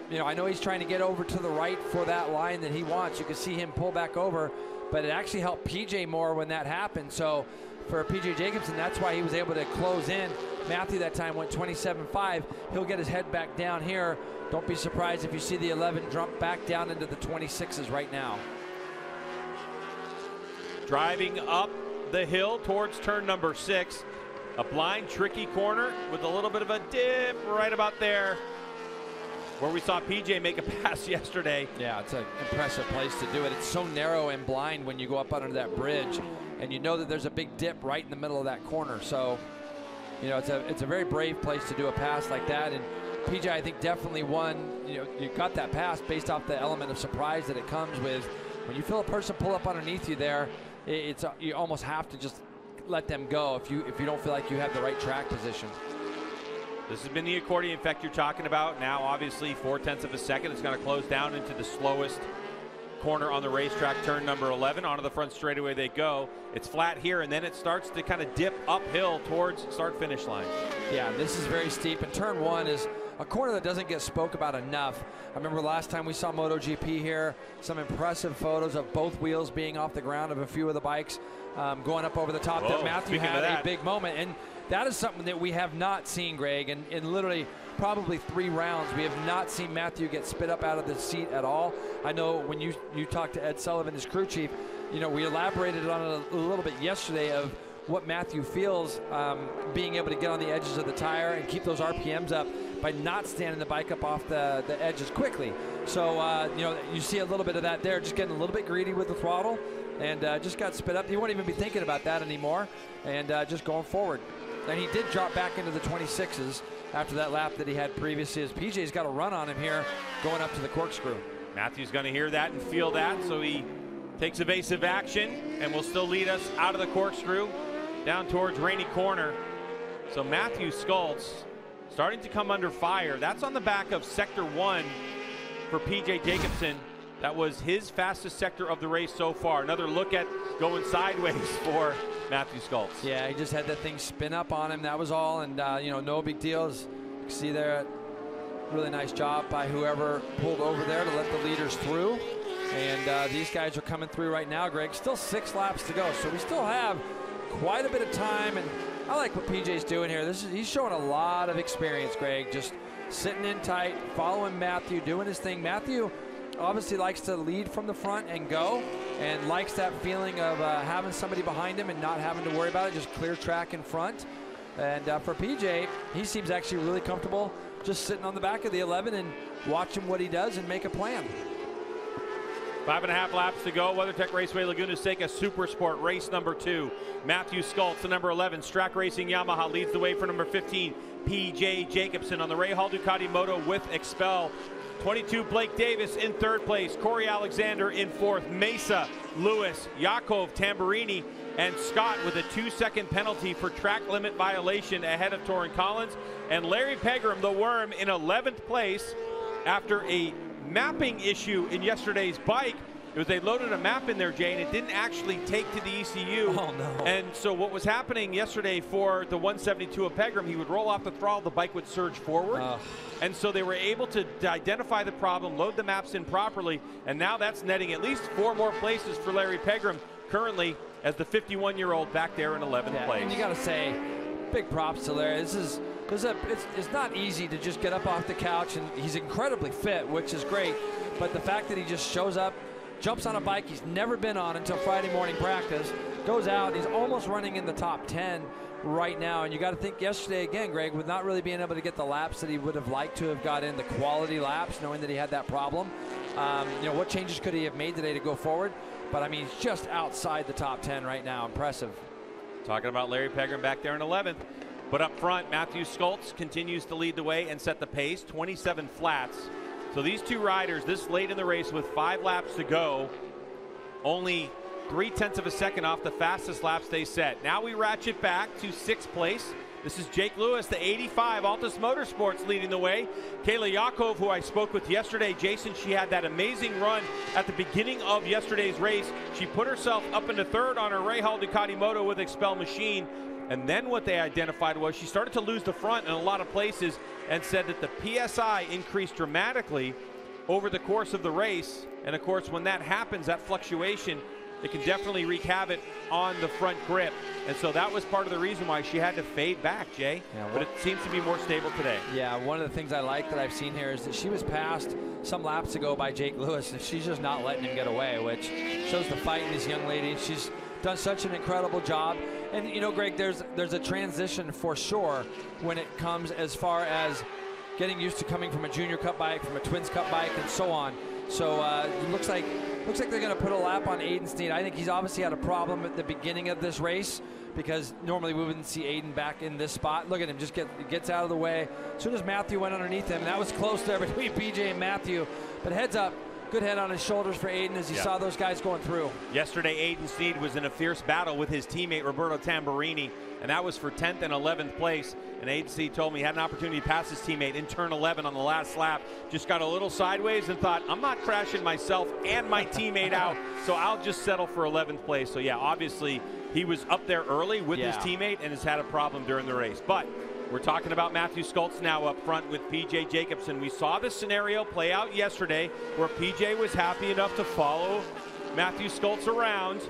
[SPEAKER 2] you know, I know he's trying to get over to the right for that line that he wants. You can see him pull back over, but it actually helped PJ more when that happened. So for PJ Jacobsen, that's why he was able to close in. Matthew that time went 27.5. He'll get his head back down here. Don't be surprised if you see the 11 jump back down into the 26s right now.
[SPEAKER 1] Driving up the hill towards turn number 6. A blind, tricky corner with a little bit of a dip right about there where we saw PJ make a pass yesterday.
[SPEAKER 2] Yeah, it's an impressive place to do it. It's so narrow and blind when you go up under that bridge, and you know that there's a big dip right in the middle of that corner. So, you know, it's a very brave place to do a pass like that. And PJ, I think, definitely won. You know, you got that pass based off the element of surprise that it comes with. When you feel a person pull up underneath you there, you almost have to just let them go if you don't feel like you have the right track position.
[SPEAKER 1] This has been the accordion effect you're talking about. Now, obviously, 0.4 of a second. It's going to close down into the slowest corner on the racetrack, turn number 11. Onto the front straightaway they go. It's flat here, and then it starts to kind of dip uphill towards start-finish line.
[SPEAKER 2] Yeah, this is very steep, and turn 1 is a corner that doesn't get spoke about enough. I remember last time we saw MotoGP here, some impressive photos of both wheels being off the ground of a few of the bikes going up over the top.
[SPEAKER 1] Whoa,
[SPEAKER 2] that Matthew had a big moment, and that is something that we have not seen, Greg, and in literally probably 3 rounds, we have not seen Matthew get spit up out of the seat at all. I know when you talked to Ed Sullivan, his crew chief, you know, we elaborated on it a little bit yesterday of what Matthew feels being able to get on the edges of the tire and keep those RPMs up by not standing the bike up off the edges quickly. So, you know, you see a little bit of that there, just getting a little bit greedy with the throttle and just got spit up. He won't even be thinking about that anymore and just going forward. And he did drop back into the 26s after that lap that he had previously, as PJ's got a run on him here going up to the Corkscrew.
[SPEAKER 1] Matthew's going to hear that and feel that, so he takes evasive action and will still lead us out of the Corkscrew down towards Rainy Corner. So Matthew Skoltz starting to come under fire. That's on the back of Sector 1 for PJ Jacobsen. That was his fastest sector of the race so far. Another look at going sideways for Matthew Skoltz.
[SPEAKER 2] Yeah, he just had that thing spin up on him. That was all, and you know, no big deals. You can see there, really nice job by whoever pulled over there to let the leaders through. And these guys are coming through right now, Greg. Still 6 laps to go, so we still have quite a bit of time. And I like what PJ's doing here. He's showing a lot of experience, Greg. Just sitting in tight, following Matthew, doing his thing. Matthew obviously likes to lead from the front and go, and likes that feeling of having somebody behind him and not having to worry about it, just clear track in front. And for PJ, he seems actually really comfortable just sitting on the back of the 11 and watching what he does and make a plan.
[SPEAKER 1] 5.5 laps to go. WeatherTech Raceway Laguna Seca Supersport Race number 2. Matthew Skoltz, the number 11. Strack Racing Yamaha leads the way for number 15. P.J. Jacobsen on the Ray Hall Ducati Moto with Expel. 22, Blake Davis in third place. Corey Alexander in fourth. Mesa, Lewis, Yakov, Tamburini, and Scott with a 2-second penalty for track limit violation ahead of Torrin Collins. And Larry Pegram, the Worm, in 11th place after a mapping issue in yesterday's bike. It was they loaded a map in there, Jay, and it didn't actually take to the ECU.
[SPEAKER 2] Oh, no.
[SPEAKER 1] And so what was happening yesterday for the 172 of Pegram, he would roll off the throttle, the bike would surge forward. And so they were able to identify the problem, load the maps in properly, and now that's netting at least 4 more places for Larry Pegram, currently as the 51-year-old back there in 11th place.
[SPEAKER 2] And you got to say, big props to Larry. It's not easy to just get up off the couch, and he's incredibly fit, which is great. But the fact that he just shows up, jumps on a bike he's never been on until Friday morning practice, goes out, he's almost running in the top 10 right now. And you got to think yesterday again, Greg, with not really being able to get the laps that he would have liked to have got in, the quality laps, knowing that he had that problem. You know, what changes could he have made today to go forward? But I mean, he's just outside the top 10 right now. Impressive.
[SPEAKER 1] Talking about Larry Pegram back there in 11th. But up front, Matthew Skoltz continues to lead the way and set the pace, 27 flats. So these two riders this late in the race with 5 laps to go, only 0.3 of a second off the fastest laps they set. Now we ratchet back to 6th place. This is Jake Lewis, the 85, Altus Motorsports leading the way. Kayla Yakov, who I spoke with yesterday, Jason, she had that amazing run at the beginning of yesterday's race. She put herself up into 3rd on her Ray Hall Ducati Moto with Expel machine. And then what they identified was she started to lose the front in a lot of places and said that the PSI increased dramatically over the course of the race. And of course, when that happens, that fluctuation, it can definitely wreak havoc on the front grip. And so that was part of the reason why she had to fade back, Jay. Yeah, but it seems to be more stable today.
[SPEAKER 2] Yeah, one of the things I like that I've seen here is that she was passed some laps ago by Jake Lewis, and she's just not letting him get away, which shows the fight in this young lady. She's done such an incredible job. And you know, Greg, there's a transition for sure when it comes as far as getting used to coming from a Junior Cup bike, from a Twins Cup bike, and so on. So it looks like they're going to put a lap on Aiden Sneed. I think he's obviously had a problem at the beginning of this race, because normally we wouldn't see Aiden back in this spot. Look at him, just gets out of the way. As soon as Matthew went underneath him, and that was close there between PJ and Matthew. But heads up, good head on his shoulders for Aiden as he saw those guys going through.
[SPEAKER 1] Yesterday, Aiden Sneed was in a fierce battle with his teammate Roberto Tamburini, and that was for 10th and 11th place. And Aiden Sneed told me he had an opportunity to pass his teammate in turn 11 on the last lap. Just got a little sideways and thought, I'm not crashing myself and my teammate out, so I'll just settle for 11th place. So yeah, obviously he was up there early with his teammate and has had a problem during the race. But we're talking about Matthew Skoltz now up front with P.J. Jacobsen. We saw this scenario play out yesterday where P.J. was happy enough to follow Matthew Skoltz around.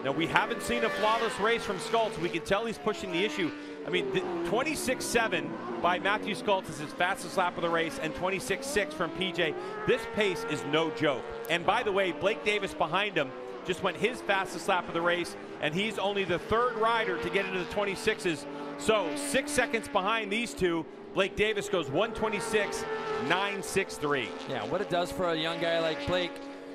[SPEAKER 1] Now, we haven't seen a flawless race from Skoltz. We can tell he's pushing the issue. I mean, 26.7 by Matthew Skoltz is his fastest lap of the race, and 26.6 from P.J. This pace is no joke. And by the way, Blake Davis behind him just went his fastest lap of the race, and he's only the 3rd rider to get into the 26s. So 6 seconds behind these two. Blake Davis goes 1:26.963.
[SPEAKER 2] Yeah, what it does for a young guy like Blake,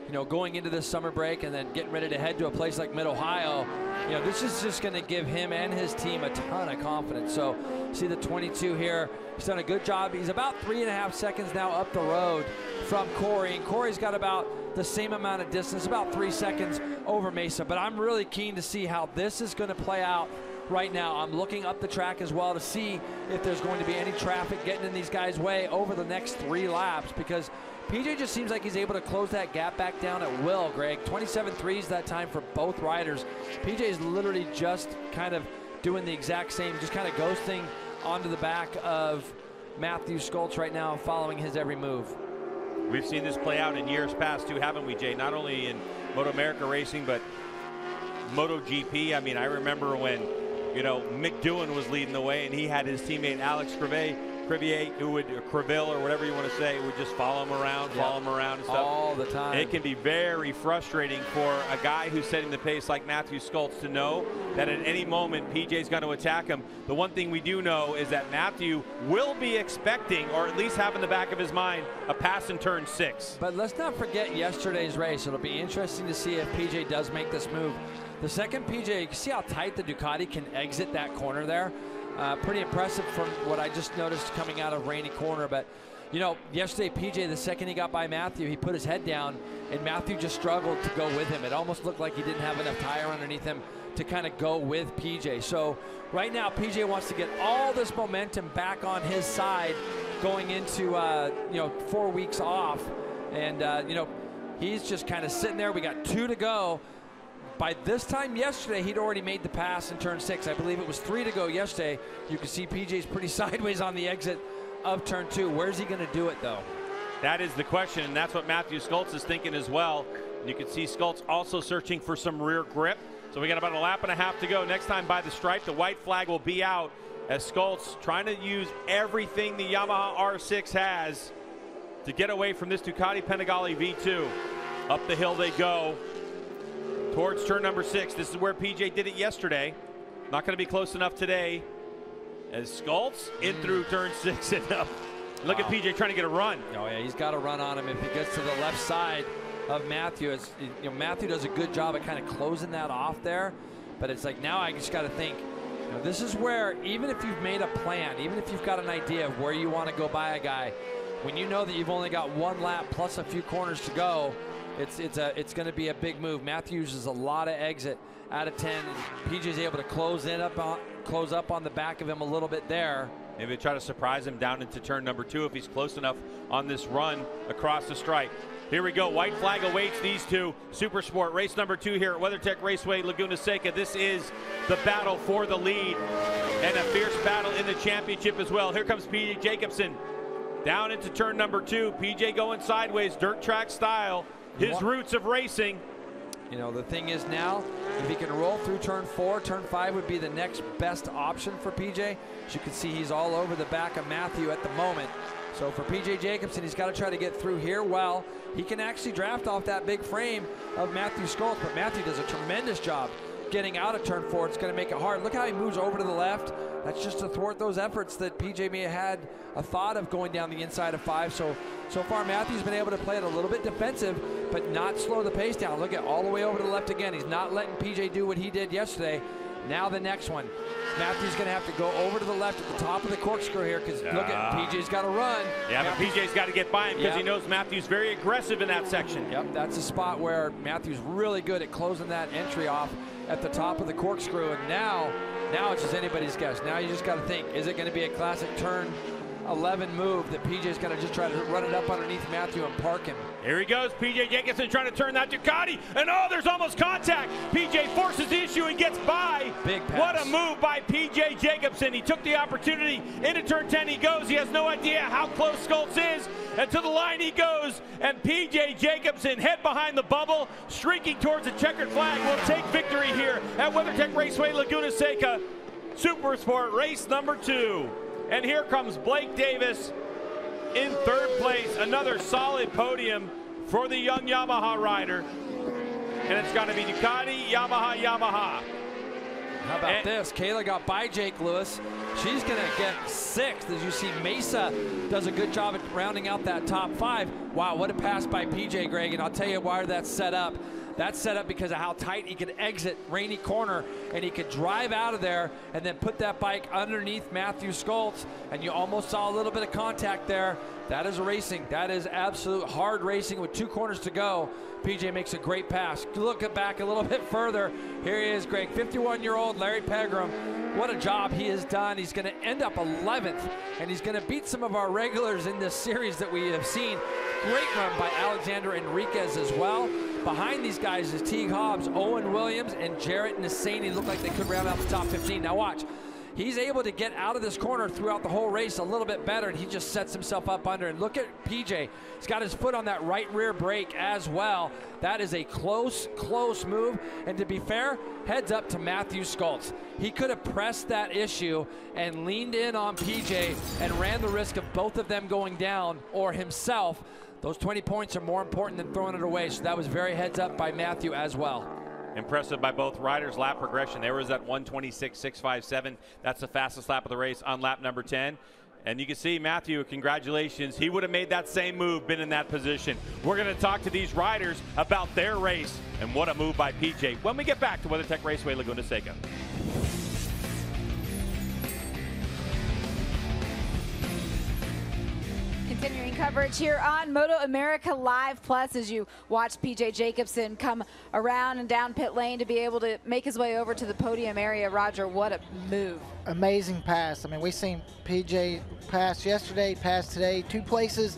[SPEAKER 2] you know, going into this summer break and then getting ready to head to a place like Mid-Ohio, you know, this is just going to give him and his team a ton of confidence. So see the 22 here. He's done a good job. He's about 3.5 seconds now up the road from Corey, and Corey's got about the same amount of distance, about 3 seconds over Mesa. But I'm really keen to see how this is going to play out right now. I'm looking up the track as well to see if there's going to be any traffic getting in these guys' way over the next 3 laps, because PJ just seems like he's able to close that gap back down at will, Greg. 27.3 is that time for both riders. PJ is literally just kind of doing the exact same, just kind of ghosting onto the back of Matthew Skoltz right now, following his every move.
[SPEAKER 1] We've seen this play out in years past too, haven't we, Jay? Not only in MotoAmerica racing, but MotoGP. I mean, I remember when, you know, Mick Doohan was leading the way and he had his teammate Alex Crevier, who would, Creville or whatever you want to say, would just follow him around, and stuff.
[SPEAKER 2] All the time.
[SPEAKER 1] It can be very frustrating for a guy who's setting the pace like Matthew Skoltz to know that at any moment PJ's going to attack him. The one thing we do know is that Matthew will be expecting, or at least have in the back of his mind, a pass in turn 6.
[SPEAKER 2] But let's not forget yesterday's race. It'll be interesting to see if PJ does make this move. The second PJ, you can see how tight the Ducati can exit that corner there. Pretty impressive from what I just noticed coming out of Rainy Corner. But, you know, yesterday, PJ, the second he got by Matthew, he put his head down, and Matthew just struggled to go with him. It almost looked like he didn't have enough tire underneath him to kind of go with PJ. So right now, PJ wants to get all this momentum back on his side going into, you know, 4 weeks off. And, you know, he's just kind of sitting there. We got 2 to go. By this time yesterday, he'd already made the pass in turn 6. I believe it was 3 to go yesterday. You can see PJ's pretty sideways on the exit of turn 2. Where's he going to do it, though?
[SPEAKER 1] That is the question, and that's what Matthew Skoltz is thinking as well. You can see Skoltz also searching for some rear grip. So we got about a lap and a half to go. Next time by the stripe, the white flag will be out as Skoltz trying to use everything the Yamaha R6 has to get away from this Ducati Panigale V2. Up the hill they go towards turn number 6. This is where PJ did it yesterday. Not going to be close enough today as Skoltz in through turn 6 and up. Look at PJ trying to get a run.
[SPEAKER 2] Oh yeah, he's got a run on him if he gets to the left side of Matthew. You know, Matthew does a good job at kind of closing that off there, but it's like now I just got to think, you know, this is where even if you've made a plan, even if you've got an idea of where you want to go by a guy, when you know that you've only got 1 lap plus a few corners to go, it's going to be a big move. Matthew uses a lot of exit out of 10. PJ's able to close up on the back of him a little bit there.
[SPEAKER 1] Maybe try to surprise him down into turn number 2 if he's close enough on this run across the stripe. Here we go. White flag awaits these two. Supersport race number 2 here at WeatherTech Raceway Laguna Seca. This is the battle for the lead and a fierce battle in the championship as well. Here comes PJ Jacobsen down into turn number 2. PJ going sideways, dirt track style. His roots of racing.
[SPEAKER 2] You know, the thing is now, if he can roll through turn 4, turn 5 would be the next best option for PJ. As you can see, he's all over the back of Matthew at the moment. So for PJ Jacobsen, he's got to try to get through here well. He can actually draft off that big frame of Matthew Skoltz, but Matthew does a tremendous job getting out of turn 4. It's going to make it hard. Look how he moves over to the left. That's just to thwart those efforts that PJ may have had a thought of going down the inside of 5. So far Matthew's been able to play it a little bit defensive, but not slow the pace down. Look at all the way over to the left again. He's not letting PJ do what he did yesterday. Now the next one. Matthew's going to have to go over to the left at the top of the corkscrew here because look at PJ's got to run.
[SPEAKER 1] Yeah, but PJ's got to get by him because he knows Matthew's very aggressive in that section.
[SPEAKER 2] Yep, that's a spot where Matthew's really good at closing that entry off at the top of the corkscrew. And now it's just anybody's guess. Now you just got to think, is it going to be a classic turn 11 move that PJ's going to just try to run it up underneath Matthew and park him?
[SPEAKER 1] Here he goes, PJ Jacobsen trying to turn that Ducati, and oh, there's almost contact. PJ forces the issue and gets by.
[SPEAKER 2] Big pass.
[SPEAKER 1] What a move by PJ Jacobsen. He took the opportunity. Into turn 10 he goes. He has no idea how close Skoltz is, and to the line he goes, and PJ Jacobsen, head behind the bubble, streaking towards the checkered flag, will take victory here at WeatherTech Raceway Laguna Seca, Supersport race number 2. And here comes Blake Davis in 3rd place. Another solid podium for the young Yamaha rider. And it's going to be Ducati, Yamaha, Yamaha.
[SPEAKER 2] How about this? Kayla got by Jake Lewis. She's going to get 6th. As you see, Mesa does a good job at rounding out that top 5. Wow, what a pass by PJ, Greg. And I'll tell you why that's set up. That's set up because of how tight he could exit Rainy Corner, and he could drive out of there and then put that bike underneath Matthew Skoltz, and you almost saw a little bit of contact there. That is racing. That is absolute hard racing with 2 corners to go. PJ makes a great pass. Look back a little bit further. Here he is, Greg. 51-year-old Larry Pegram. What a job he has done. He's going to end up 11th, and he's going to beat some of our regulars in this series that we have seen. Great run by Alexander Enriquez as well. Behind these guys is Teague Hobbs, Owen Williams, and Jarrett Nassani. Look like they could round out the top 15. Now watch. He's able to get out of this corner throughout the whole race a little bit better, and he just sets himself up under. And look at PJ. He's got his foot on that right rear brake as well. That is a close move. And to be fair, heads up to Matthew Skoltz. He could have pressed that issue and leaned in on PJ and ran the risk of both of them going down or himself. Those 20 points are more important than throwing it away. So that was very heads up by Matthew as well.
[SPEAKER 1] Impressive by both riders. Lap progression. There was that 1:26.657. That's the fastest lap of the race on lap number 10. And you can see Matthew, congratulations. He would have made that same move, been in that position. We're going to talk to these riders about their race and what a move by PJ when we get back to WeatherTech Raceway Laguna Seca.
[SPEAKER 7] coverage here on MotoAmerica Live Plus as you watch PJ Jacobsen come around and down pit lane to be able to make his way over to the podium area. Roger, what a move. Amazing
[SPEAKER 8] pass. I mean, we've seen PJ pass yesterday, pass today, 2 places.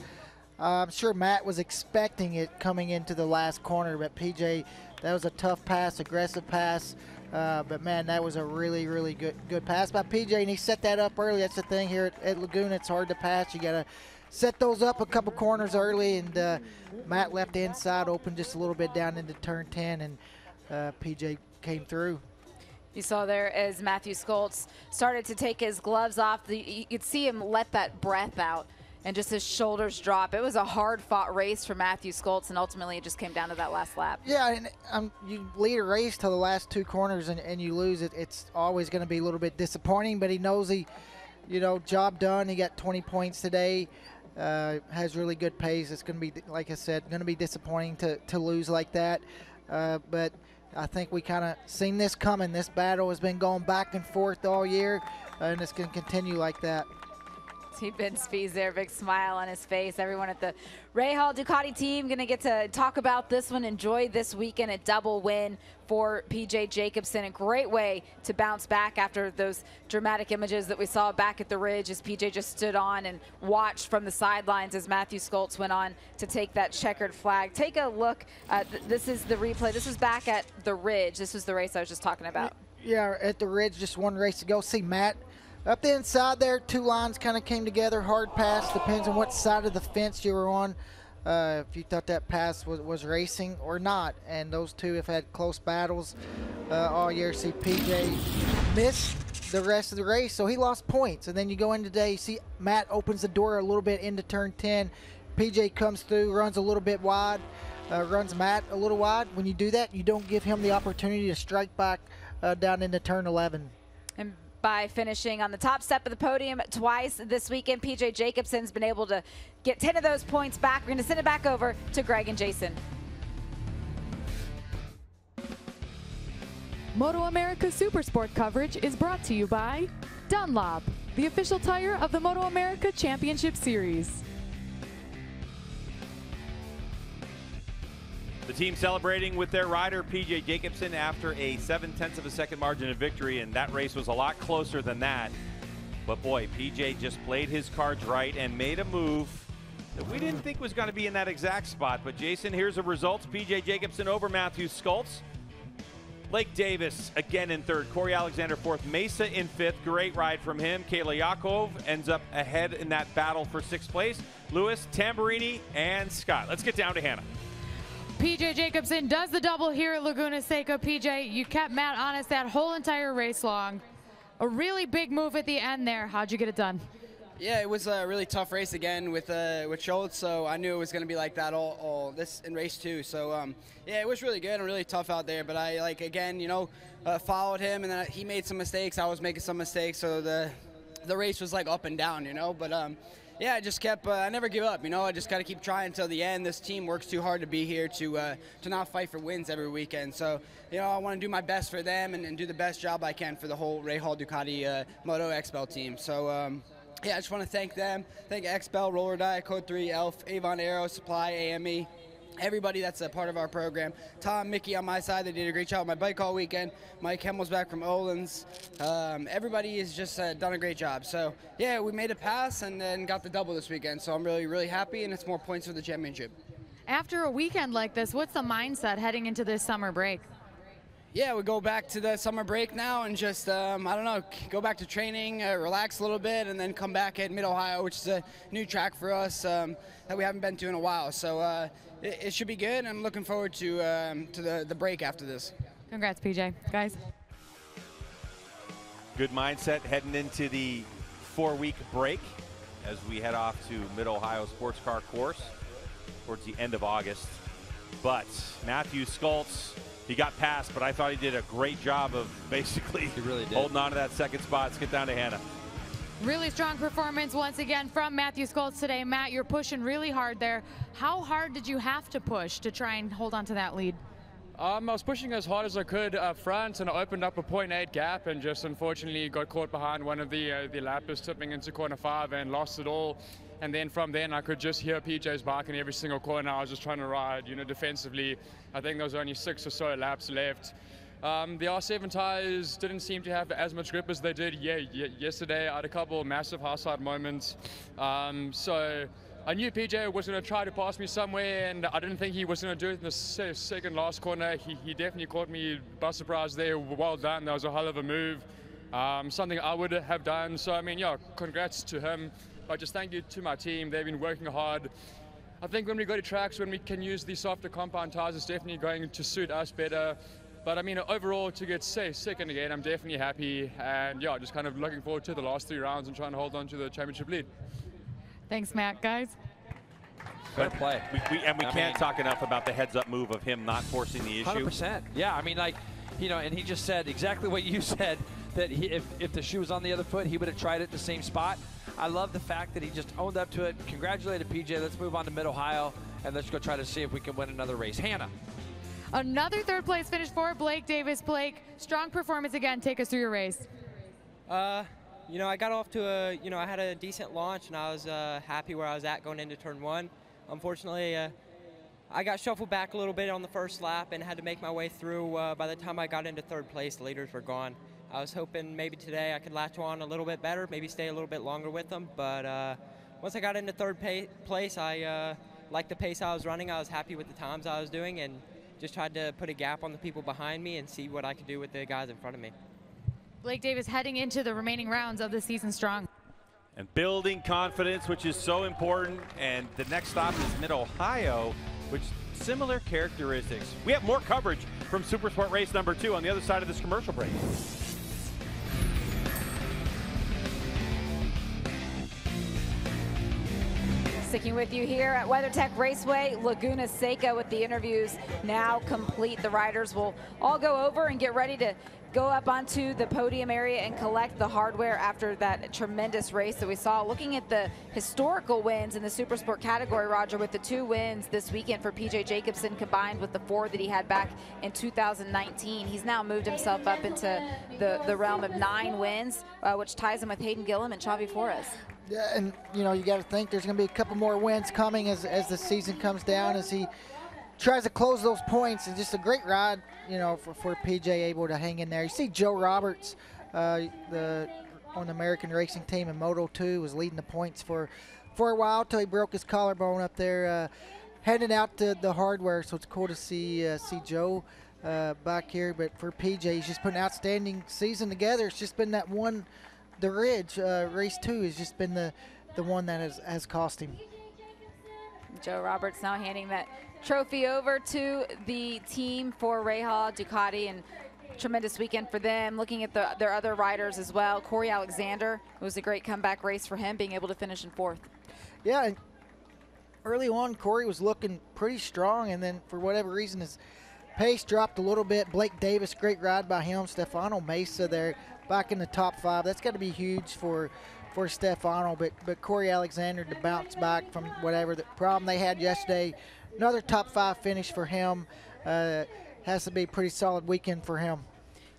[SPEAKER 8] I'm sure Matt was expecting it coming into the last corner, but PJ, that was a tough pass, aggressive pass. But man, that was a really, really good pass by PJ, and he set that up early. That's the thing here at Laguna. It's hard to pass. You got to set those up a couple corners early, and Matt left the inside open just a little bit down into turn 10, and PJ came through.
[SPEAKER 7] You saw there as Matthew Skoltz started to take his gloves off, you could see him let that breath out and just his shoulders drop. It was a hard-fought race for Matthew Skoltz, and ultimately it just came down to that last lap.
[SPEAKER 8] Yeah, and you lead a race to the last 2 corners and you lose it. It's always going to be a little bit disappointing, but he knows job done. He got 20 points today. Has really good pace. It's going to be, like I said, going to be disappointing to lose like that. But I think we kind of seen this coming. This battle has been going back and forth all year, and it's going to continue like that.
[SPEAKER 7] See Ben Spies there, big smile on his face. Everyone at the Rahal Ducati team going to get to talk about this one. Enjoy this weekend, a double win for PJ Jacobsen. A great way to bounce back after those dramatic images that we saw back at the Ridge as PJ just stood on and watched from the sidelines as Matthew Skoltz went on to take that checkered flag. Take a look. This is the replay. This was back at the Ridge. This was the race I was just talking about.
[SPEAKER 8] Yeah, at the Ridge, just one race to go. See Matt up the inside there, 2 lines kind of came together, hard pass, depends on what side of the fence you were on, if you thought that pass was racing or not. And those 2 have had close battles all year. See PJ missed the rest of the race, so he lost points. And then you go in today, you see Matt opens the door a little bit into turn 10. PJ comes through, runs a little bit wide, runs Matt a little wide. When you do that, you don't give him the opportunity to strike back down into turn 11.
[SPEAKER 7] And by finishing on the top step of the podium twice this weekend, PJ Jacobsen's been able to get 10 of those points back. We're going to send it back over to Greg and Jason.
[SPEAKER 9] MotoAmerica Supersport coverage is brought to you by Dunlop, the official tire of the MotoAmerica Championship Series.
[SPEAKER 1] The team celebrating with their rider, PJ Jacobsen, after a 0.7 of a second margin of victory, and that race was a lot closer than that. But boy, PJ just played his cards right and made a move that we didn't think was going to be in that exact spot. But Jason, here's the results. PJ Jacobsen over Matthew Skoltz. Blake Davis again in 3rd. Corey Alexander 4th. Mesa in 5th. Great ride from him. Kayla Yakov ends up ahead in that battle for 6th place. Lewis, Tamburini, and Scott. Let's get down to Hannah.
[SPEAKER 3] PJ Jacobsen does the double here at Laguna Seca. PJ, you kept Matt honest that whole entire race long. A really big move at the end there. How'd you get it done?
[SPEAKER 10] Yeah, it was a really tough race again with Schultz, so I knew it was going to be like that all this in race 2. So yeah, it was really good and really tough out there. But I again, followed him, and then he made some mistakes. I was making some mistakes, so the race was like up and down, But yeah, I just kept. I never give up, I just got to keep trying until the end. This team works too hard to be here to not fight for wins every weekend. So I want to do my best for them and do the best job I can for the whole Rahal Ducati Moto XPEL team. So. Yeah, I just want to thank them. Thank XPEL, Roller Die, Code 3, ELF, Avon Aero, Supply, AME, everybody that's a part of our program. Tom, Mickey on my side, they did a great job on my bike all weekend. Mike Hemmel's back from Olin's. Everybody has just done a great job. So, yeah, we made a pass and then got the double this weekend. So I'm really, really happy, and it's more points for the championship.
[SPEAKER 3] After a weekend like this, what's the mindset heading into this summer break?
[SPEAKER 10] Yeah, we go back to the summer break now and just, I don't know, go back to training, relax a little bit, and then come back at Mid-Ohio, which is a new track for us that we haven't been to in a while. So it should be good. I'm looking forward to the break after this.
[SPEAKER 3] Congrats, PJ. Guys.
[SPEAKER 1] Good mindset heading into the 4-week break as we head off to Mid-Ohio Sports Car Course towards the end of August. But Matthew Skoltz, he got past, but I thought he did a great job of basically holding on to that second spot. Let's get down to Hannah.
[SPEAKER 3] Really strong performance once again from Matthew Skoltz today. Matt, you're pushing really hard there. How hard did you have to push to try and hold on to that lead?
[SPEAKER 4] I was pushing as hard as I could up front, and I opened up a 0.8 gap and just unfortunately got caught behind one of the lappers tipping into corner 5 and lost it all. And then from then, I could just hear PJ's bike in every single corner. I was just trying to ride, defensively. I think there was only 6 or so laps left. The R7 tires didn't seem to have as much grip as they did yesterday. I had a couple of massive high-side moments. So I knew PJ was going to try to pass me somewhere, and I didn't think he was going to do it in the second last corner. He definitely caught me by surprise there. Well done. That was a hell of a move. Something I would have done. So, I mean, yeah, congrats to him. But just thank you to my team. They've been working hard. I think when we go to tracks, when we can use these softer compound tires, it's definitely going to suit us better. But I mean, overall, to get second again, I'm definitely happy. And yeah, just kind of looking forward to the last 3 rounds and trying to hold on to the championship lead.
[SPEAKER 3] Thanks, Matt. Guys?
[SPEAKER 2] Fair play.
[SPEAKER 1] We can't talk enough about the heads-up move of him not forcing the issue.
[SPEAKER 2] 100%. Yeah, I mean, like, and he just said exactly what you said, that if the shoe was on the other foot, he would have tried it at the same spot. I love the fact that he just owned up to it. Congratulated PJ. Let's move on to Mid-Ohio, and let's go try to see if we can win another race. Hannah.
[SPEAKER 3] Another third place finish for Blake Davis. Blake, strong performance again. Take us through your race.
[SPEAKER 6] I got off to I had a decent launch, and I was happy where I was at going into turn 1. Unfortunately, I got shuffled back a little bit on the first lap and had to make my way through. By the time I got into third place, the leaders were gone. I was hoping maybe today I could latch on a little bit better, maybe stay a little bit longer with them. But once I got into third place, I liked the pace I was running. I was happy with the times I was doing, and just tried to put a gap on the people behind me and see what I could do with the guys in front of me.
[SPEAKER 3] Blake Davis heading into the remaining rounds of the season strong.
[SPEAKER 1] And building confidence, which is so important. And the next stop is Mid-Ohio, which similar characteristics. We have more coverage from Supersport Race number 2 on the other side of this commercial break.
[SPEAKER 7] Sticking with you here at WeatherTech Raceway Laguna Seca with the interviews now complete. The riders will all go over and get ready to go up onto the podium area and collect the hardware after that tremendous race that we saw. Looking at the historical wins in the Supersport category, Roger, with the 2 wins this weekend for PJ Jacobsen combined with the 4 that he had back in 2019, he's now moved himself up into the realm of 9 wins, which ties him with Hayden Gillum and Xavi Flores.
[SPEAKER 8] Yeah, and you got to think there's going to be a couple more wins coming as the season comes down, as he tries to close those points. And just a great ride, for PJ, able to hang in there. You see Joe Roberts, on the American racing team in Moto 2, was leading the points for a while till he broke his collarbone up there, heading out to the hardware. So it's cool to see Joe back here. But for PJ, he's just put an outstanding season together. It's just been that one. The Ridge, race 2, has just been the one that has cost him.
[SPEAKER 7] Joe Roberts now handing that trophy over to the team for Rahal Ducati, and tremendous weekend for them. Looking at their other riders as well, Corey Alexander, it was a great comeback race for him, being able to finish in 4th.
[SPEAKER 8] Yeah, and early on, Corey was looking pretty strong, and then for whatever reason, his pace dropped a little bit. Blake Davis, great ride by him. Stefano Mesa there, back in the top 5. That's got to be huge for Stefano, but Corey Alexander to bounce back from whatever the problem they had yesterday. Another top 5 finish for him. Has to be a pretty solid weekend for him.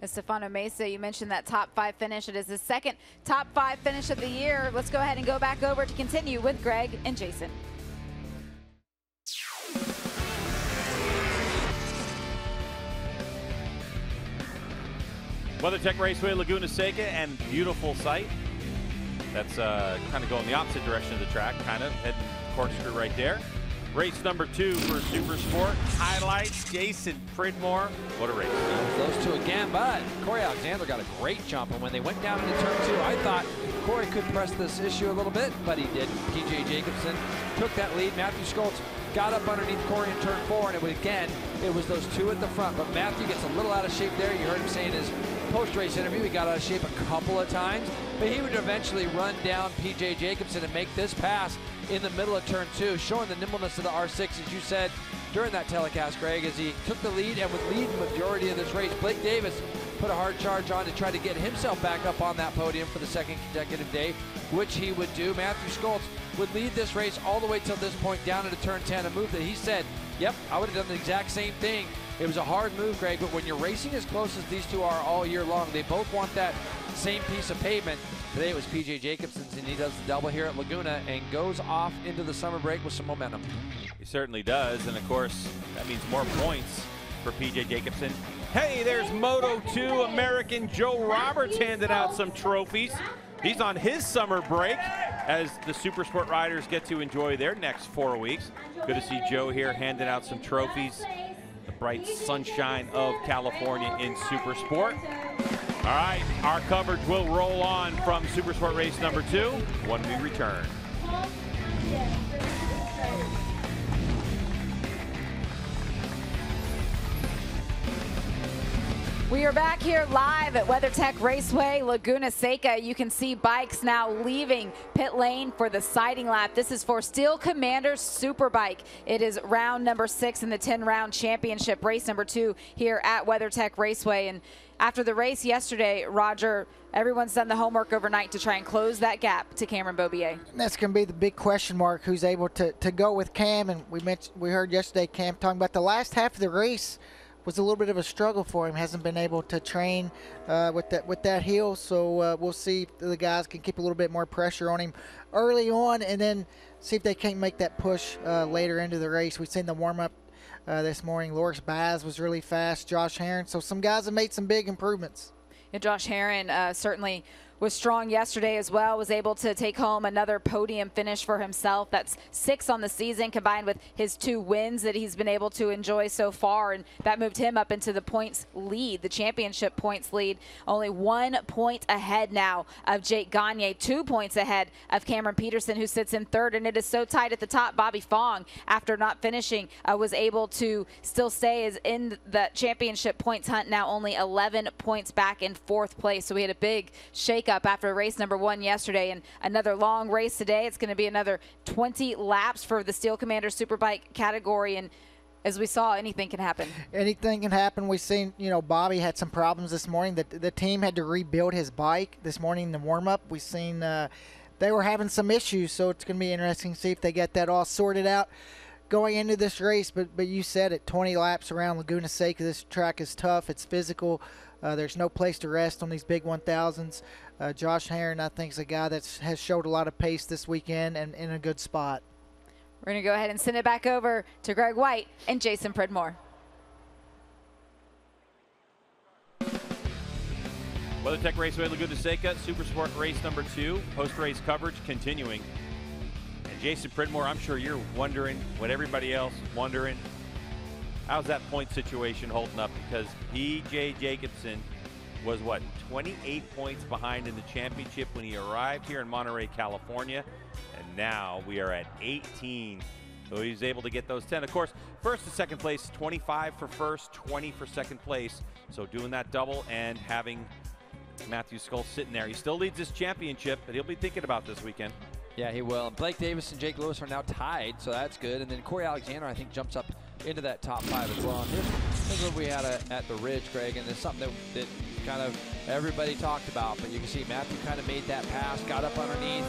[SPEAKER 7] Stefano Mesa, you mentioned that top 5 finish. It is his 2nd top 5 finish of the year. Let's go ahead and go back over to continue with Greg and Jason.
[SPEAKER 1] WeatherTech Raceway Laguna Seca, and beautiful sight. That's kind of going the opposite direction of the track, kind of heading Corkscrew right there. Race number 2 for Supersport. Highlights, Jason Pridmore. What a race.
[SPEAKER 2] Those 2 again, but Corey Alexander got a great jump, and when they went down into turn 2, I thought Corey could press this issue a little bit, but he didn't. PJ Jacobsen took that lead. Matthew Schultz got up underneath Corey in turn 4, and it was those 2 at the front, but Matthew gets a little out of shape there. You heard him saying his post-race interview, he got out of shape a couple of times, but he would eventually run down PJ Jacobsen and make this pass in the middle of turn 2, showing the nimbleness of the R6, as you said during that telecast, Greg, as he took the lead and would lead the majority of this race. Blake Davis put a hard charge on to try to get himself back up on that podium for the 2nd consecutive day, which he would do. Matthew Schultz would lead this race all the way till this point down into turn 10, a move that he said, yep, I would have done the exact same thing It was a hard move, Greg, but when you're racing as close as these two are all year long, they both want that same piece of pavement. Today it was P.J. Jacobsen's, and he does the double here at Laguna and goes off into the summer break with some momentum.
[SPEAKER 1] He certainly does, and of course, that means more points for P.J. Jacobsen. Hey, there's Moto2 American Joe Roberts handing out some trophies. He's on his summer break as the Supersport riders get to enjoy their next 4 weeks. Good to see Joe here handing out some trophies. The bright sunshine of California in Supersport. All right, our coverage will roll on from Supersport Race number 2 when we return.
[SPEAKER 7] We are back here live at WeatherTech Raceway Laguna Seca. You can see bikes now leaving pit lane for the sighting lap. This is for Steel Commander's Superbike. It is round number 6 in the 10-round championship, race number 2 here at WeatherTech Raceway. And after the race yesterday, Roger, everyone's done the homework overnight to try and close that gap to Cameron Beaubier.
[SPEAKER 8] That's going to be the big question mark, who's able to go with Cam. And we heard yesterday Cam talking about the last half of the race was a little bit of a struggle for him. Hasn't been able to train with that heel, so we'll see if the guys can keep a little bit more pressure on him early on, and then see if they can't make that push later into the race. We've seen the warm-up this morning. Loris Baz was really fast, Josh Herron, so some guys have made some big improvements.
[SPEAKER 7] And Josh Herron certainly was strong yesterday as well, was able to take home another podium finish for himself. That's 6 on the season, combined with his 2 wins that he's been able to enjoy so far, and that moved him up into the points lead, the championship points lead. Only 1 point ahead now of Jake Gagne, 2 points ahead of Cameron Peterson, who sits in 3rd, and it is so tight at the top. Bobby Fong, after not finishing, was able to still stay as in the championship points hunt, now only 11 points back in 4th place. So we had a big shakeup after race number 1 yesterday, and another long race today. It's going to be another 20 laps for the Steel Commander Superbike category, and as we saw, anything can happen. Anything
[SPEAKER 8] can happen. We've seen, Bobby had some problems this morning. The team had to rebuild his bike this morning in the warm-up. We've seen they were having some issues, so it's going to be interesting to see if they get that all sorted out going into this race. But you said it, 20 laps around Laguna Seca. This track is tough. It's physical. There's no place to rest on these big 1000s. Josh Herron, I think, is a guy that has showed a lot of pace this weekend and in a good spot.
[SPEAKER 7] We're going to go ahead and send it back over to Greg White and Jason Pridmore.
[SPEAKER 1] WeatherTech Raceway Laguna Seca, Supersport Race number 2, post-race coverage continuing. And Jason Pridmore, I'm sure you're wondering what everybody else is wondering. How's that point situation holding up? Because P.J. Jacobsen was, 28 points behind in the championship when he arrived here in Monterey, California. And now we are at 18. So he's able to get those 10. Of course, first and second place, 25 for first, 20 for second place. So doing that double and having Matthew Skull sitting there. He still leads this championship, but he'll be thinking about this weekend.
[SPEAKER 2] Yeah, he will. And Blake Davis and Jake Lewis are now tied, so that's good. And then Corey Alexander, I think, jumps up into that top 5 as well. And here's what we had at the Ridge, Greg, and it's something that kind of everybody talked about, but you can see Matthew kind of made that pass, got up underneath,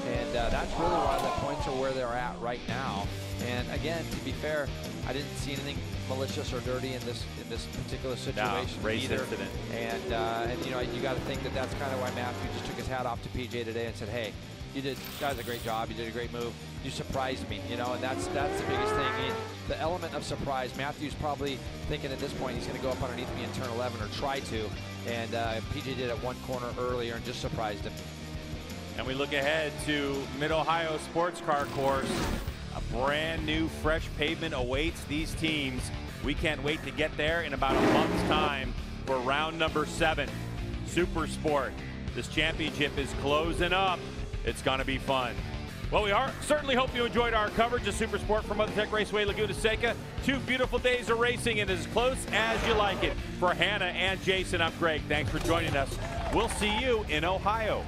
[SPEAKER 2] and that's really why the points are where they're at right now. And again, to be fair, I didn't see anything malicious or dirty in this particular situation
[SPEAKER 1] race
[SPEAKER 2] either.
[SPEAKER 1] Incident.
[SPEAKER 2] And you got to think that that's kind of why Matthew just took his hat off to PJ today and said, hey, you guys, a great job. You did a great move. You surprised me, and that's the biggest thing. The element of surprise. Matthew's probably thinking at this point he's going to go up underneath me in turn 11 or try to, and PJ did it one corner earlier and just surprised him.
[SPEAKER 1] And we look ahead to Mid-Ohio Sports Car Course. A brand new fresh pavement awaits these teams. We can't wait to get there in about a month's time for round number 7. Supersport. This championship is closing up. It's going to be fun. Well, we certainly hope you enjoyed our coverage of Supersport from WeatherTech Raceway Laguna Seca. 2 beautiful days of racing and as close as you like it. For Hannah and Jason, I'm Greg. Thanks for joining us. We'll see you in Ohio.